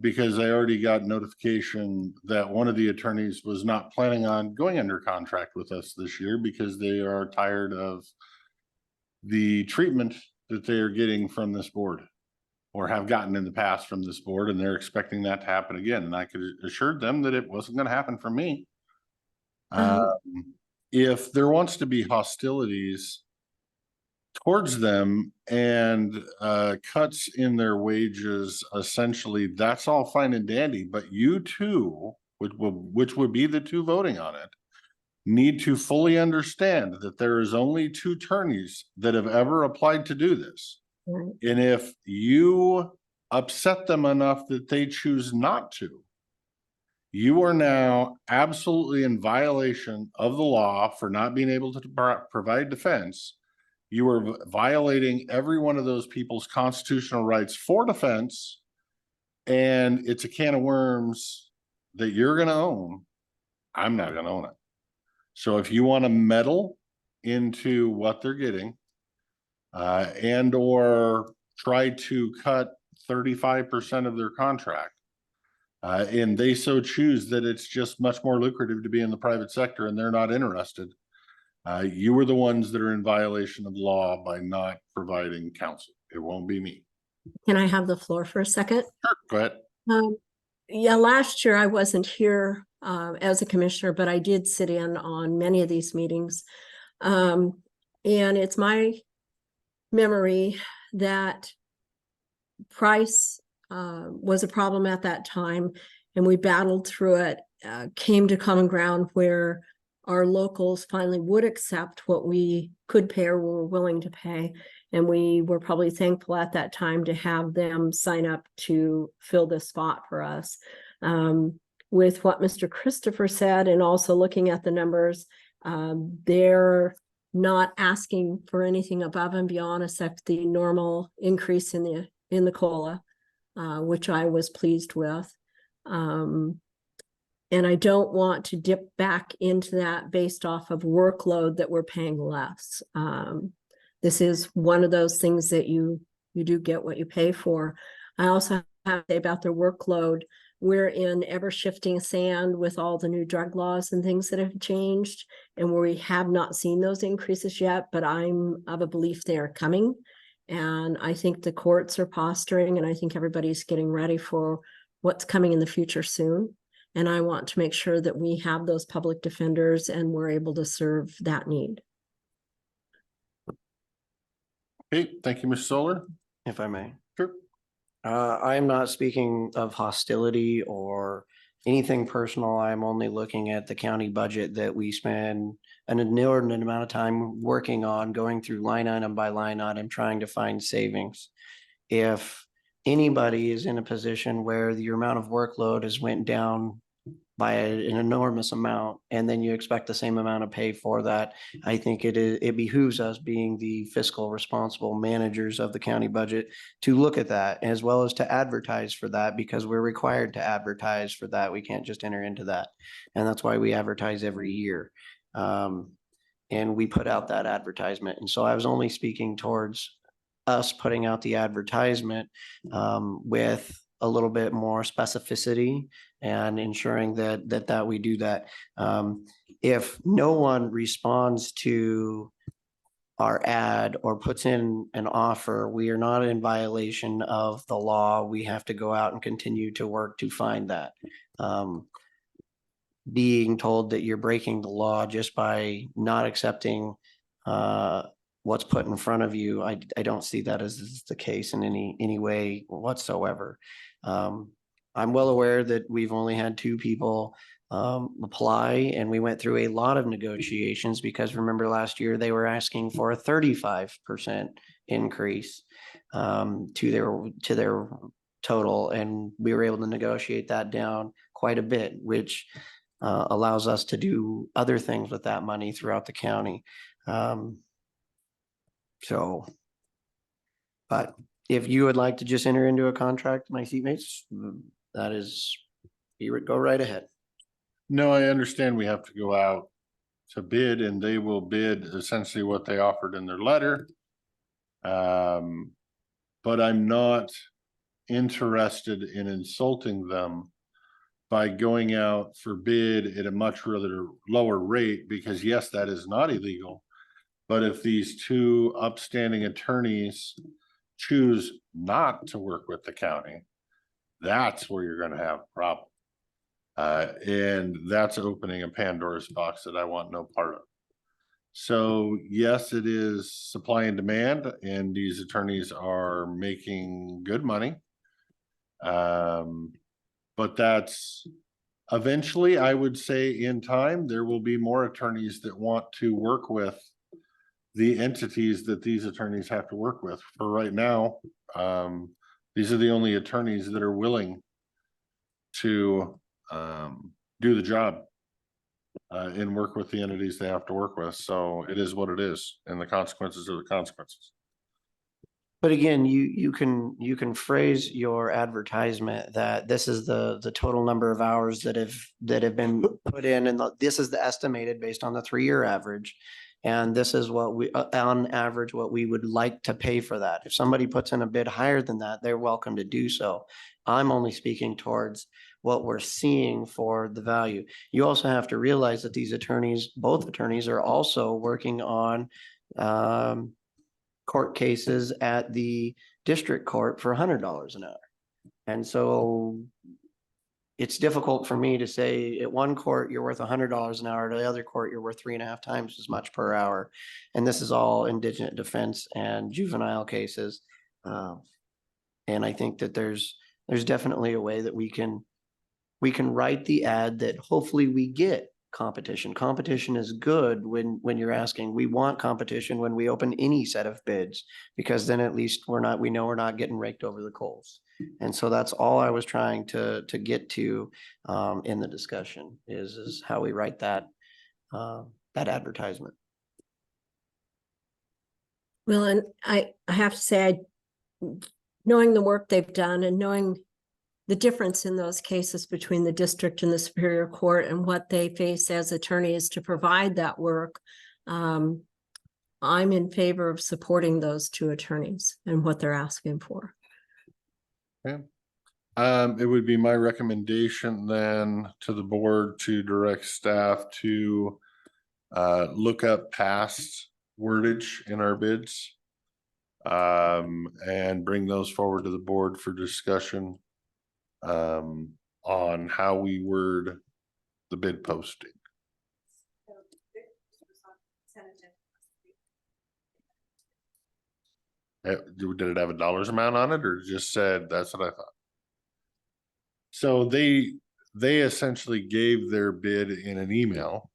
Because I already got notification that one of the attorneys was not planning on going under contract with us this year because they are tired of the treatment that they are getting from this board, or have gotten in the past from this board, and they're expecting that to happen again. And I could assure them that it wasn't going to happen for me. If there wants to be hostilities towards them and cuts in their wages, essentially, that's all fine and dandy. But you two, which would be the 2 voting on it, need to fully understand that there is only 2 attorneys that have ever applied to do this. Right. And if you upset them enough that they choose not to, you are now absolutely in violation of the law for not being able to provide defense. You are violating every one of those people's constitutional rights for defense. And it's a can of worms that you're going to own. I'm not going to own it. So if you want to meddle into what they're getting, and or try to cut 35% of their contract, and they so choose that it's just much more lucrative to be in the private sector and they're not interested, you are the ones that are in violation of law by not providing counsel. It won't be me. Can I have the floor for a second? Go ahead. Yeah, last year I wasn't here as a commissioner, but I did sit in on many of these meetings. And it's my memory that price was a problem at that time, and we battled through it, came to common ground where our locals finally would accept what we could pay or were willing to pay. And we were probably thankful at that time to have them sign up to fill this spot for us. With what Mr. Christopher said, and also looking at the numbers, they're not asking for anything above and beyond except the normal increase in the COLA, which I was pleased with. And I don't want to dip back into that based off of workload that we're paying less. This is one of those things that you do get what you pay for. I also have to say about their workload, we're in ever shifting sand with all the new drug laws and things that have changed, and we have not seen those increases yet, but I'm of a belief they are coming. And I think the courts are posturing, and I think everybody's getting ready for what's coming in the future soon. And I want to make sure that we have those public defenders and we're able to serve that need. Okay, thank you, Ms. Solar. If I may. Sure. I am not speaking of hostility or anything personal. I'm only looking at the county budget that we spend an inordinate amount of time working on, going through line item by line item, trying to find savings. If anybody is in a position where your amount of workload has went down by an enormous amount, and then you expect the same amount of pay for that, I think it behooves us, being the fiscal responsible managers of the county budget, to look at that, as well as to advertise for that, because we're required to advertise for that. We can't just enter into that. And that's why we advertise every year. And we put out that advertisement. And so I was only speaking towards us putting out the advertisement with a little bit more specificity and ensuring that we do that. If no one responds to our ad or puts in an offer, we are not in violation of the law. We have to go out and continue to work to find that. Being told that you're breaking the law just by not accepting what's put in front of you, I don't see that as the case in any way whatsoever. I'm well aware that we've only had 2 people apply, and we went through a lot of negotiations because remember last year they were asking for a 35% increase to their total, and we were able to negotiate that down quite a bit, which allows us to do other things with that money throughout the county. So, but if you would like to just enter into a contract, my seatmates, that is, you would go right ahead. No, I understand we have to go out to bid and they will bid essentially what they offered in their letter. But I'm not interested in insulting them by going out for bid at a much rather lower rate, because yes, that is not illegal. But if these 2 upstanding attorneys choose not to work with the county, that's where you're gonna have a problem. And that's opening a Pandora's box that I want no part of. So yes, it is supply and demand, and these attorneys are making good money. But that's eventually, I would say in time, there will be more attorneys that want to work with the entities that these attorneys have to work with. For right now, these are the only attorneys that are willing to do the job and work with the entities they have to work with. So it is what it is, and the consequences are the consequences. But again, you can phrase your advertisement that this is the total number of hours that have been put in, and this is the estimated based on the 3-year average. And this is what we, on average, what we would like to pay for that. If somebody puts in a bid higher than that, they're welcome to do so. I'm only speaking towards what we're seeing for the value. You also have to realize that these attorneys, both attorneys, are also working on court cases at the district court for $100 an hour. And so it's difficult for me to say at one court, you're worth $100 an hour, to the other court, you're worth 3.5 times as much per hour. And this is all indigent defense and juvenile cases. And I think that there's definitely a way that we can write the ad that hopefully we get competition. Competition is good when you're asking. We want competition when we open any set of bids, because then at least we know we're not getting raked over the coals. And so that's all I was trying to get to in the discussion is how we write that advertisement. Well, and I have to say, knowing the work they've done and knowing the difference in those cases between the district and the Superior Court and what they face as attorneys to provide that work, I'm in favor of supporting those 2 attorneys and what they're asking for. Okay. It would be my recommendation then to the board to direct staff to look up past wordage in our bids and bring those forward to the board for discussion on how we word the bid posting. Did it have a dollars amount on it, or just said that's what I thought? So they essentially gave their bid in an email,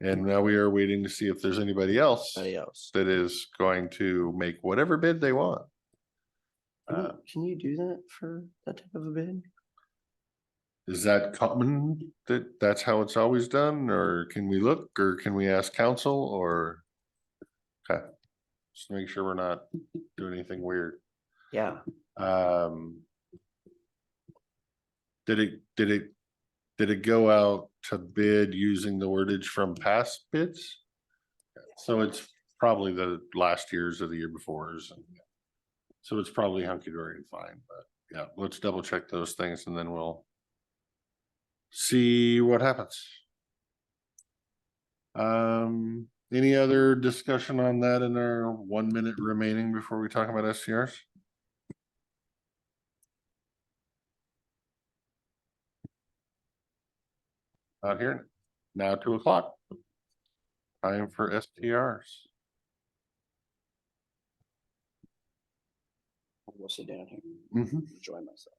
and now we are waiting to see if there's anybody else that is going to make whatever bid they want. Can you do that for that type of a bid? Is that common, that's how it's always done, or can we look, or can we ask counsel, or? Okay, just make sure we're not doing anything weird. Yeah. Did it go out to bid using the wordage from past bids? So it's probably the last year's or the year before's, and so it's probably hunky-dory and fine. But yeah, let's double check those things and then we'll see what happens. Any other discussion on that in our 1 minute remaining before we talk about STRs? Not here. Now 2 o'clock. Time for STRs. go sit down here, Mhm. enjoy myself.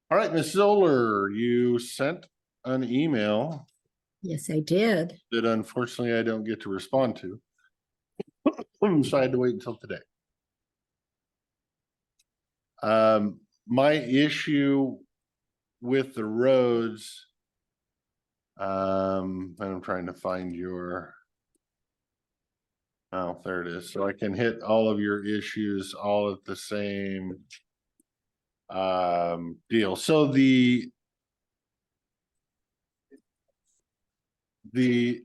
All right, Ms. Zoller, you sent an email Yes, I did. that unfortunately I don't get to respond to. So I had to wait until today. My issue with the roads, and I'm trying to find your, oh, there it is. So I can hit all of your issues all at the same deal. So the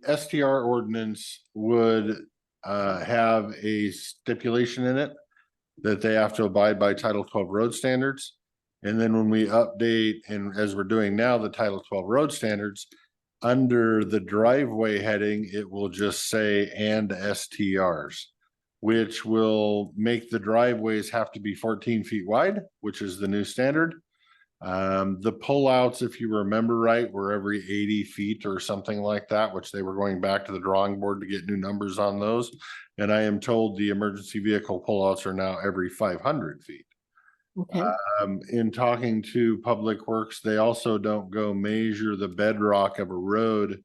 STR ordinance would have a stipulation in it that they have to abide by Title 12 road standards. And then when we update, and as we're doing now, the Title 12 road standards, under the driveway heading, it will just say and STRs, which will make the driveways have to be 14 feet wide, which is the new standard. The pullouts, if you remember right, were every 80 feet or something like that, which they were going back to the drawing board to get new numbers on those. And I am told the emergency vehicle pullouts are now every 500 feet. Okay. In talking to Public Works, they also don't go measure the bedrock of a road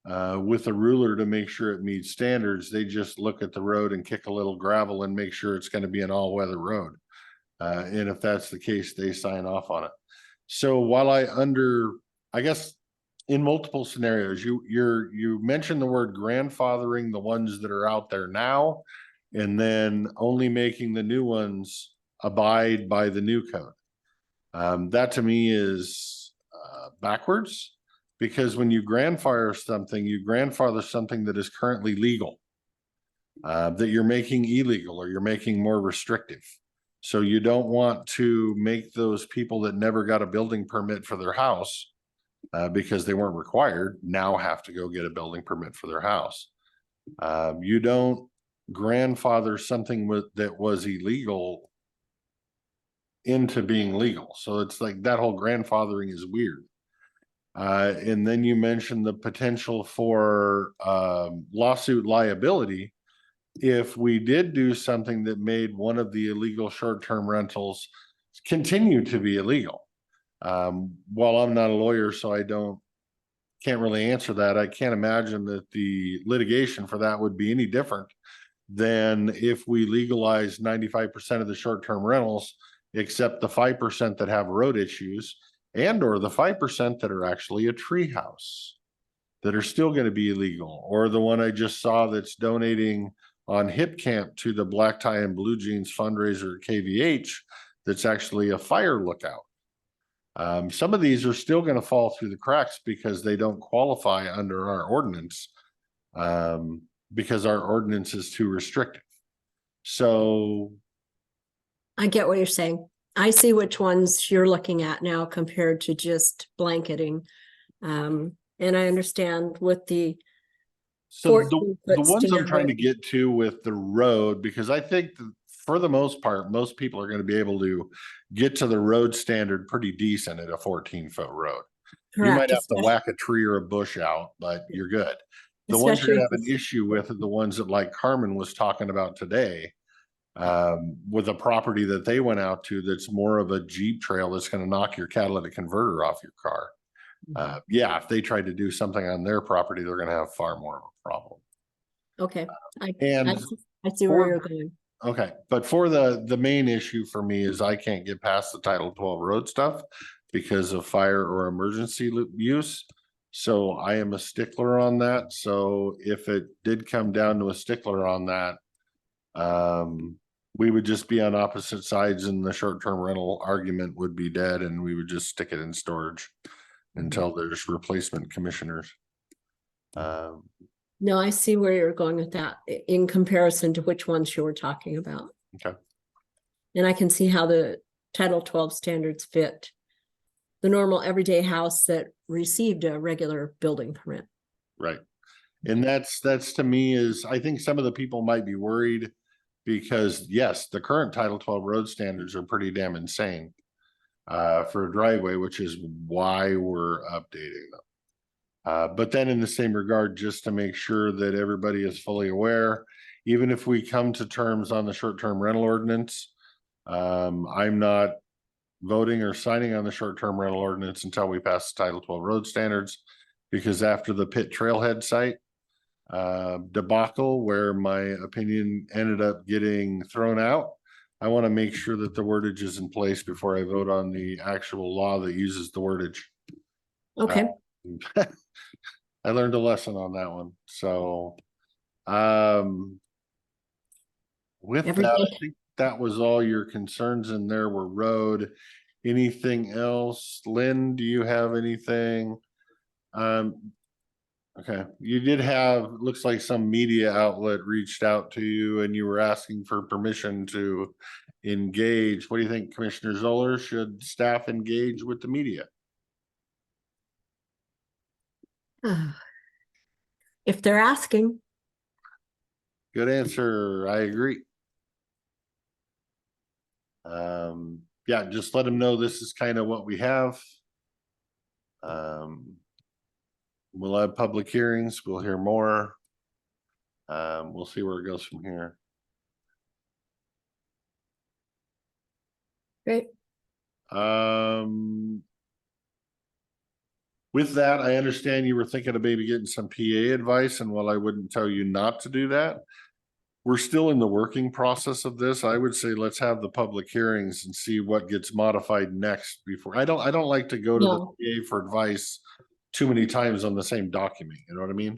with a ruler to make sure it meets standards. They just look at the road and kick a little gravel and make sure it's going to be an all-weather road. And if that's the case, they sign off on it. So while I guess in multiple scenarios, you mentioned the word grandfathering the ones that are out there now, and then only making the new ones abide by the new code. That to me is backwards, because when you grandfather something that is currently legal, that you're making illegal or you're making more restrictive. So you don't want to make those people that never got a building permit for their house because they weren't required now have to go get a building permit for their house. You don't grandfather something that was illegal into being legal. So it's like that whole grandfathering is weird. And then you mentioned the potential for lawsuit liability if we did do something that made one of the illegal short-term rentals continue to be illegal. While I'm not a lawyer, so can't really answer that. I can't imagine that the litigation for that would be any different than if we legalize 95% of the short-term rentals, except the 5% that have road issues, and or the 5% that are actually a tree house that are still going to be illegal, or the one I just saw that's donating on Hip Camp to the Black Tie and Blue Jeans fundraiser at KVH that's actually a fire lookout. Some of these are still going to fall through the cracks because they don't qualify under our ordinance, because our ordinance is too restrictive. So I get what you're saying. I see which ones you're looking at now compared to just blanketing. And I understand with the So 14 the foot ones I'm trying to standard. get to with the road, because I think for the most part, most people are going to be able to get to the road standard pretty decent at a 14-foot road. You might Correct, have to whack a tree or a bush out, but you're good. The ones you're especially gonna have an issue with are the ones that, like Carmen was talking about today, with a property that they went out to that's more of a Jeep trail that's going to knock your catalytic converter off your car. Yeah, if they tried to do something on their property, they're going to have far more of a problem. Okay, I And see where you're going. okay, but for the main issue for me is I can't get past the Title 12 road stuff because of fire or emergency use. So I am a stickler on that. So if it did come down to a stickler on that, we would just be on opposite sides and the short-term rental argument would be dead and we would just stick it in storage until there's replacement commissioners. No, I see where you're going with that in comparison to which ones you were talking about. Okay. And I can see how the Title 12 standards fit the normal everyday house that received a regular building permit. Right. And that's to me is, I think some of the people might be worried because yes, the current Title 12 road standards are pretty damn insane for a driveway, which is why we're updating them. But then in the same regard, just to make sure that everybody is fully aware, even if we come to terms on the short-term rental ordinance, I'm not voting or signing on the short-term rental ordinance until we pass the Title 12 road standards, because after the pit trailhead site debacle, where my opinion ended up getting thrown out, I want to make sure that the wordage is in place before I vote on the actual law that uses the wordage. Okay, I learned a lesson on that one. So, with Every that, I day. think that was all your concerns in there were road. Anything else? Lynn, do you have anything? Okay, you did have, looks like some media outlet reached out to you and you were asking for permission to engage. What do you think, Commissioner Zoller? Should staff engage with the media? If they're asking, Good answer. I agree. Yeah, just let them know this is kind of what we have. We'll have public hearings. We'll hear more. We'll see where it goes from here. great. With that, I understand you were thinking of maybe getting some PA advice, and while I wouldn't tell you not to do that, we're still in the working process of this. I would say let's have the public hearings and see what gets modified next before. I don't like to go to No. the PA for advice too many times on the same document. You know what I mean?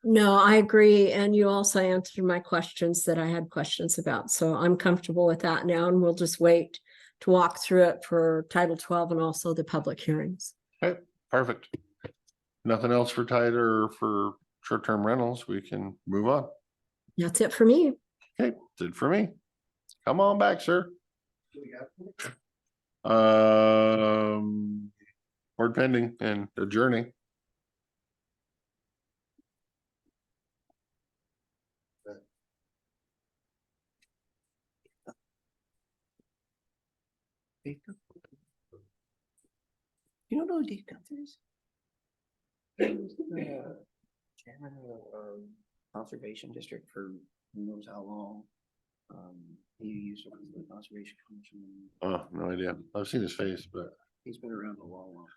No, I agree. And you also answered my questions that I had questions about. So I'm comfortable with that now, and we'll just wait to walk through it for Title 12 and also the public hearings. Okay, perfect. Nothing else for title or for short-term rentals. We can move on. That's it for me. Okay, that's it for me. Come on back, sir. Board pending and adjourning. You don't know who Dave Gunther is? He was the chairman of Conservation District for who knows how long. He used to run the Conservation Commission. Oh, no idea. I've seen his face, but. He's been around a long.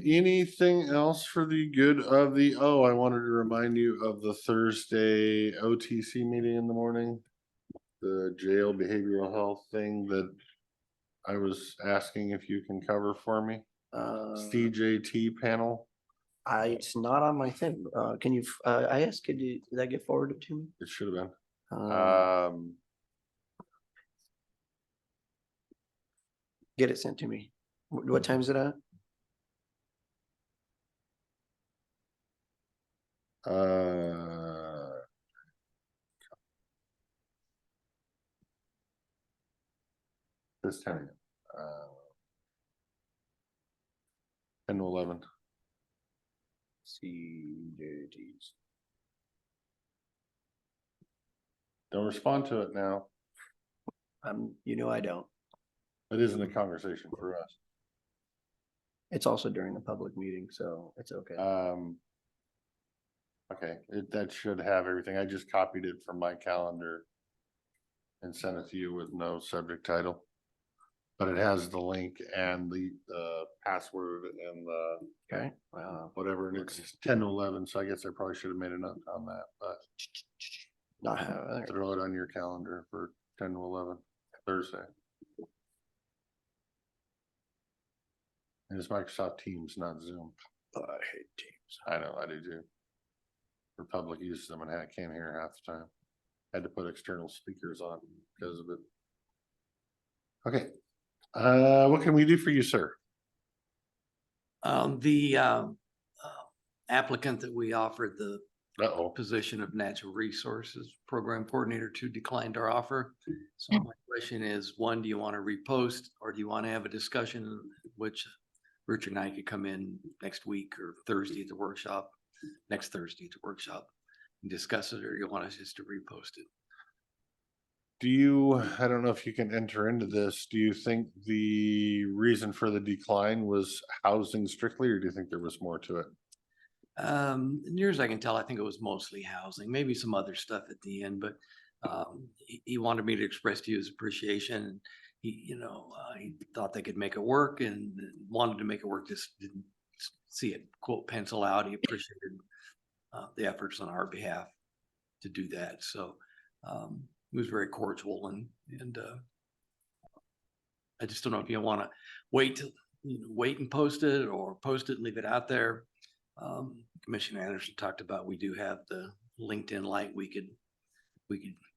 Anything else for the good of the, oh, I wanted to remind you of the Thursday OTC meeting in the morning. The jail behavioral health thing that I was asking if you can cover for me. CJT panel. It's not on my thing. Can you, I asked, did that get forwarded to me? It should have been. Get it sent to me. What time is it at? This time. 10 to 11. CJTs. Don't respond to it now. I don't. It isn't a conversation for us. It's also during a public meeting, so it's okay. Okay, that should have everything. I just copied it from my calendar and sent it to you with no subject title. But it has the link and the password and the Okay. whatever, and it's 10 to 11, so I guess I probably should have made a note on that, but Not have. throw it on your calendar for 10 to 11 Thursday. And it's Microsoft Teams, not Zoom. Oh, I hate Teams. I know, I do too. For public use, I can't hear half the time. Had to put external speakers on because of it. Okay. What can we do for you, sir? The applicant that we offered the Uh-oh. position of natural resources program coordinator to declined our offer. So my question is, one, do you want to repost, or do you want to have a discussion which Richard and I could come in next week or Thursday at the workshop, next Thursday at the workshop and discuss it, or you want us just to repost it? Do you, I don't know if you can enter into this, do you think the reason for the decline was housing strictly, or do you think there was more to it? Near as I can tell, I think it was mostly housing, maybe some other stuff at the end, but he wanted me to express to you his appreciation. He thought they could make it work and wanted to make it work, just didn't see it, quote, pencil out. He appreciated the efforts on our behalf to do that. So he was very cordial, and I just don't know if you want to wait and post it, or post it and leave it out there. Commissioner Anderson talked about, we do have the LinkedIn Lite we could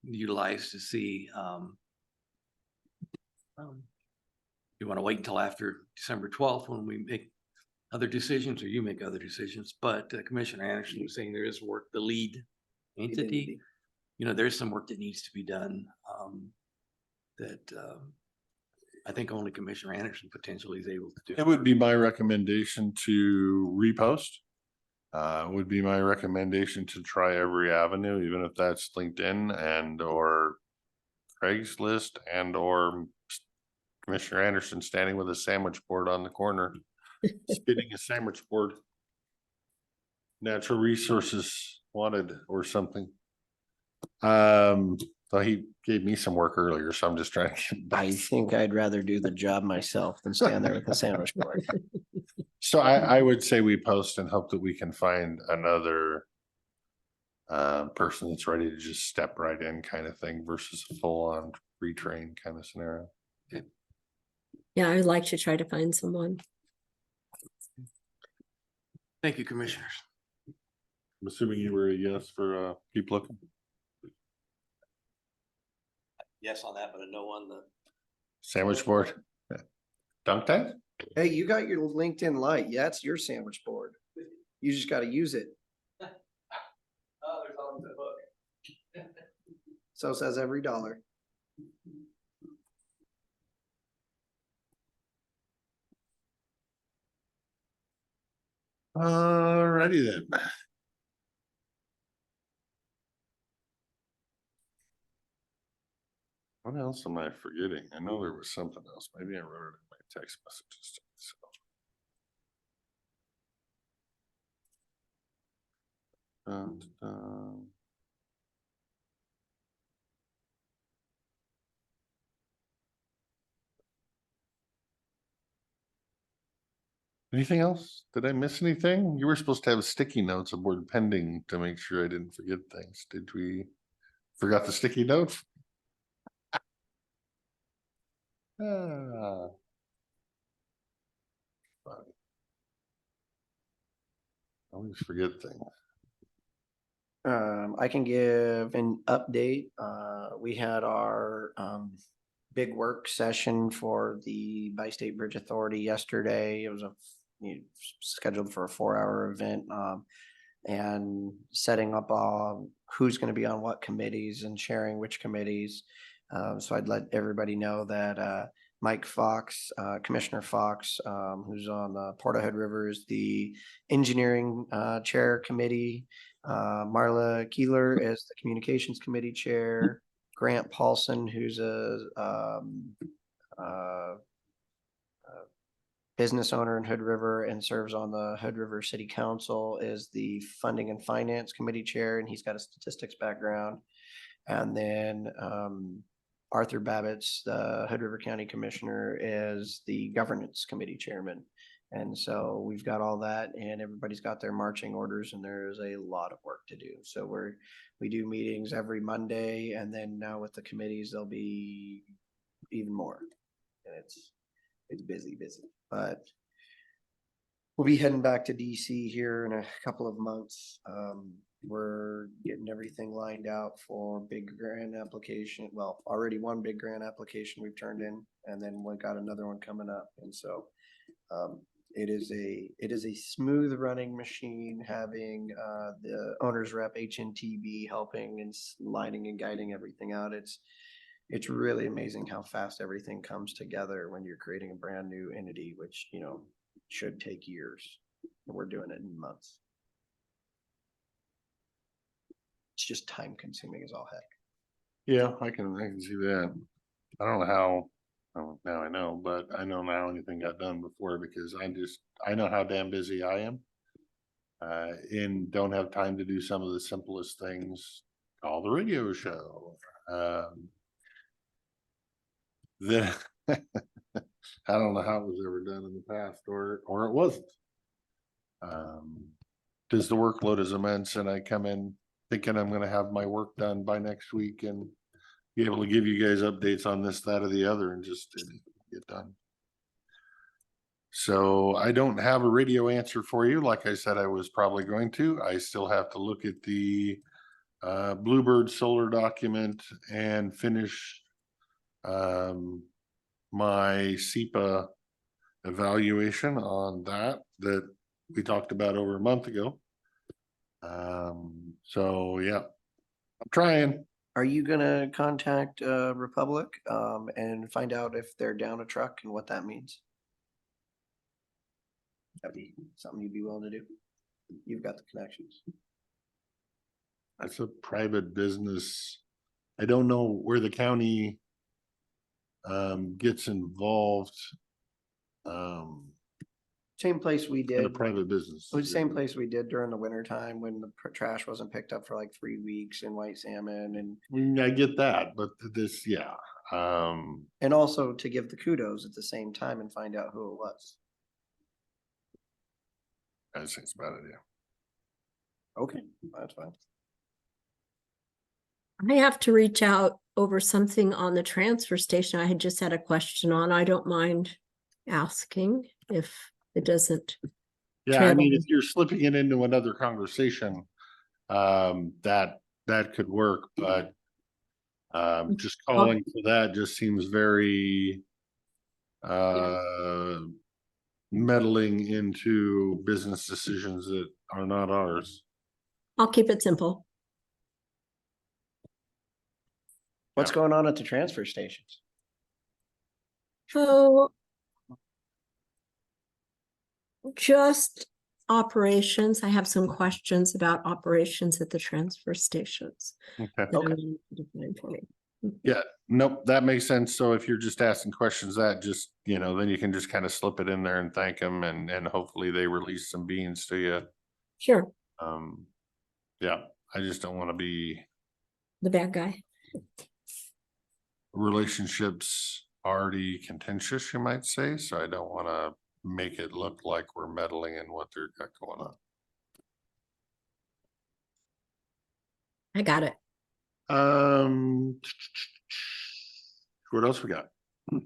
utilize to see. You want to wait until after December 12th when we make other decisions, or you make other decisions? But Commissioner Anderson was saying there is work, the lead entity, there's some work that needs to be done that I think only Commissioner Anderson potentially is able to do. It would be my recommendation to repost. Would be my recommendation to try every avenue, even if that's LinkedIn and or Craigslist and or Commissioner Anderson standing with a sandwich board on the corner, spinning a sandwich board. Natural resources wanted or something. So he gave me some work earlier, so I'm just trying to get back. I think I'd rather do the job myself than stand there with a sandwich board. So I would say we post and hope that we can find another person that's ready to just step right in kind of thing versus a full on retrain kind of scenario. Yeah, I'd like to try to find someone. Thank you, commissioners. I'm assuming you were a yes for keep looking. Yes on that, but a no on the Sandwich board. Dunk tank? Hey, you got your LinkedIn Lite. Yeah, it's your sandwich board. You just got to use it. Oh, there's always a book. So says every dollar. Alrighty then. What else am I forgetting? I know there was something else. Maybe I wrote it in my text messages. So. Anything else? Did I miss anything? You were supposed to have sticky notes aboard pending to make sure I didn't forget things. Did we forgot the sticky notes? Funny. I always forget things. I can give an update. We had our big work session for the Bi-State Bridge Authority yesterday. It was scheduled for a 4-hour event, and setting up who's going to be on what committees and sharing which committees. So I'd let everybody know that Mike Fox, Commissioner Fox, who's on Port Hood River, is the engineering chair committee. Marla Keeler is the communications committee chair. Grant Paulson, who's a business owner in Hood River and serves on the Hood River City Council, is the funding and finance committee chair, and he's got a statistics background. And then Arthur Babbitts, the Hood River County Commissioner, is the governance committee chairman. And so we've got all that, and everybody's got their marching orders, and there's a lot of work to do. So we do meetings every Monday, and then now with the committees, there'll be even more. And it's busy, but we'll be heading back to DC here in a couple of months. We're getting everything lined out for big grant application. Well, already one big grant application we've turned in, and then we got another one coming up. And so it is a smooth running machine, having the owner's rep HNTB helping and lining and guiding everything out. It's really amazing how fast everything comes together when you're creating a brand new entity, which, should take years. We're doing it in months. It's just time consuming as all heck. Yeah, I can see that. I don't know how, oh, now I know, but I don't know how anything got done before because I know how damn busy I am. And don't have time to do some of the simplest things, call the radio show. Then I don't know how it was ever done in the past or it wasn't. Because the workload is immense and I come in thinking I'm gonna have my work done by next week and be able to give you guys updates on this, that, or the other and just didn't get done. So I don't have a radio answer for you. Like I said, I was probably going to. I still have to look at the Bluebird solar document and finish my SEPA evaluation on that we talked about over a month ago. So yeah, I'm trying. Are you gonna contact Republic and find out if they're down a truck and what that means? That'd be something you'd be willing to do. You've got the connections. That's a private business. I don't know where the county gets involved. Same place we In a did. private business. It was the same place we did during the winter time when the trash wasn't picked up for like 3 weeks in White Salmon I get that, but this, yeah. and also to give the kudos at the same time and find out who it was. I just think it's a bad idea. Okay, that's fine. I have to reach out over something on the transfer station. I had just had a question on. I don't mind asking if it doesn't. Yeah, I mean, if you're slipping it into another conversation, that could work, but just calling for that just seems very meddling into business decisions that are not ours. I'll keep it simple. What's going on at the transfer stations? So just operations. I have some questions about operations at the transfer stations. Okay. that I need you to define for me. Yeah, nope, that makes sense. So if you're just asking questions that just, then you can just kind of slip it in there and thank them and hopefully they release some beans to you. Sure, Yeah, I just don't want to be the bad guy. relationships already contentious, you might say. So I don't want to make it look like we're meddling in what they've got going on. I got it. What else we got? I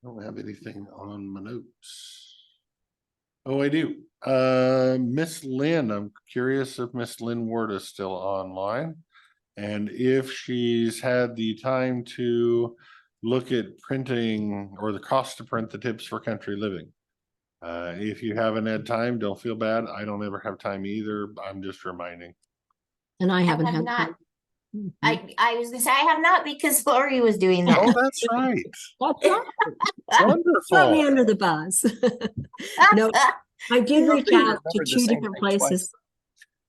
don't have anything on my notes. Oh, I do. Miss Lynn, I'm curious if Miss Lynn Ward is still online and if she's had the time to look at printing or the cost to print the tips for country living. If you haven't had time, don't feel bad. I don't ever have time either. I'm just reminding. And I haven't have had. not. Mhm. I was gonna say I have not because Lori was doing Oh, that. that's right. That's right. Wonderful. Throw me under the bus. No, I did reach You out to remembered the 2 same different thing twice. places.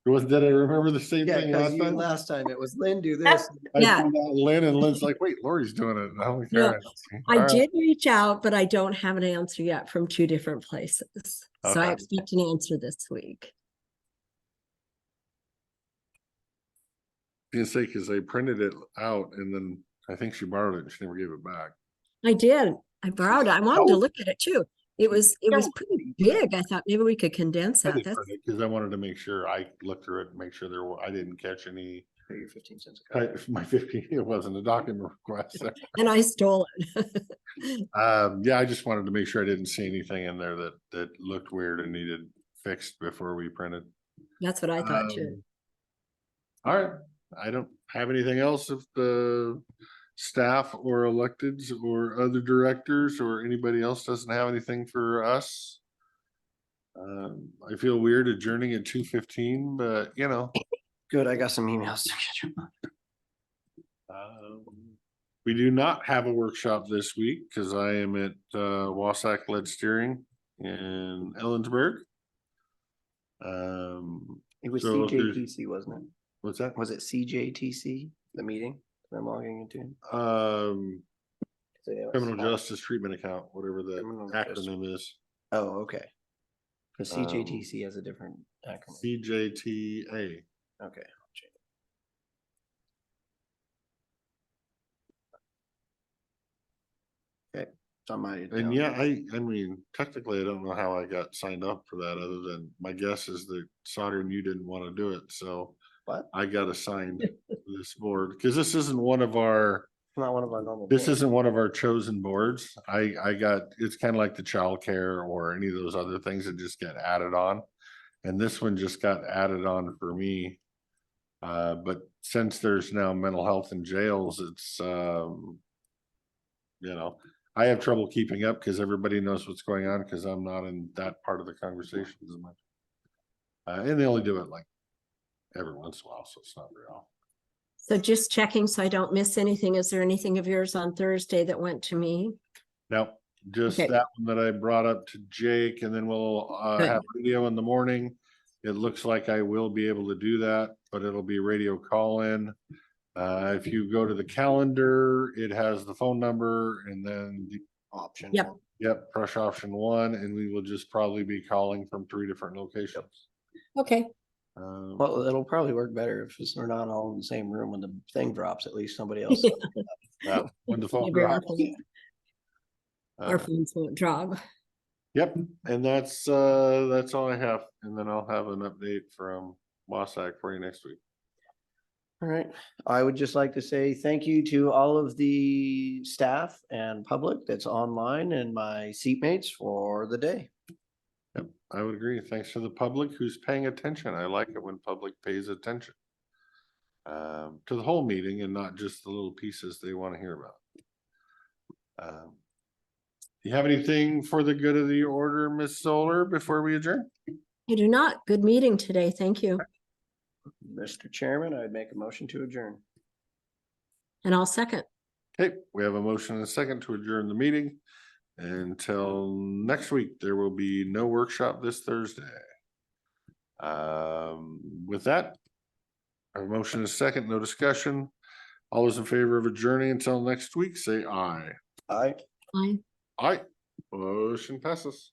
Did I remember the same Yeah, thing because last time? last time it was Lynn do this. I Yeah. found out Lynn and Lynn's like, wait, Lori's doing it. I'm like, No, all right. I All right. did reach out, but I don't have an answer yet from 2 different places. So I Okay. expect an answer this week. I was gonna say, cause they printed it out and then I think she borrowed it and she never gave it back. I did. I borrowed it. I wanted to look at it too. It was so pretty big. I thought maybe we could condense I that. did That's print it because I wanted to make sure I looked through it and make sure I didn't catch any. Pay your 15 cents a copy. My 15, it wasn't a document request. and I stole it. Yeah, I just wanted to make sure I didn't see anything in there that looked weird and needed fixed before we printed. That's what I thought too. All right, I don't have anything else if the staff or electeds or other directors or anybody else doesn't have anything for us. I feel weird adjourning at 2:15, but Good, I got some emails to get we do not have a workshop this week because I am at Wasack Lead Steering in Ellensburg. It was So if there's- CJTC, wasn't it? What's that? Was it CJTC, the meeting that I'm logging into? Criminal Justice Treatment Account, whatever the Criminal Justice- acronym is. Oh, okay. Cause Um, CJTC has a different acronym. CJTA. Okay. Okay, it's on my. And account. yeah, I mean, technically, I don't know how I got signed up for that, other than my guess is that Sauter and you didn't want to do it, so What? I got assigned to this board, because this isn't one of our, Not one of our normal. this boards. isn't one of our chosen boards. I got, it's kind of like the childcare or any of those other things that just get added on. And this one just got added on for me. But since there's now mental health in jails, it's, you know, I have trouble keeping up because everybody knows what's going on because I'm not in that part of the conversation as much. And they only do it like every once in a while, so it's not very often. So just checking so I don't miss anything. Is there anything of yours on Thursday that went to me? Now, just Okay. that one that I brought up to Jake, and then we'll Good. have radio in the morning. It looks like I will be able to do that, but it'll be radio call-in. If you go to the calendar, it has the phone number and then the Option. Yep. yep, press option 1, and we will just probably be calling from 3 different locations. Okay. Well, it'll probably work better if we're not all in the same room when the thing drops, at least somebody else. When the phone Maybe our drops. phone- Our phones won't drop. Yep, and that's all I have, and then I'll have an update from Wasac for you next week. All right, I would just like to say thank you to all of the staff and public that's online and my seatmates for the day. Yep, I would agree. Thanks to the public who's paying attention. I like it when public pays attention to the whole meeting and not just the little pieces they want to hear about. You have anything for the good of the order, Ms. Solar, before we adjourn? I do not. Good meeting today. Thank you. Mr. Chairman, I'd make a motion to adjourn. And I'll second. Okay, we have a motion and a second to adjourn the meeting. Until next week, there will be no workshop this Thursday. With that, a motion and a second, no discussion. All those in favor of adjourning until next week, say aye. Aye. Aye. Aye. Motion passes.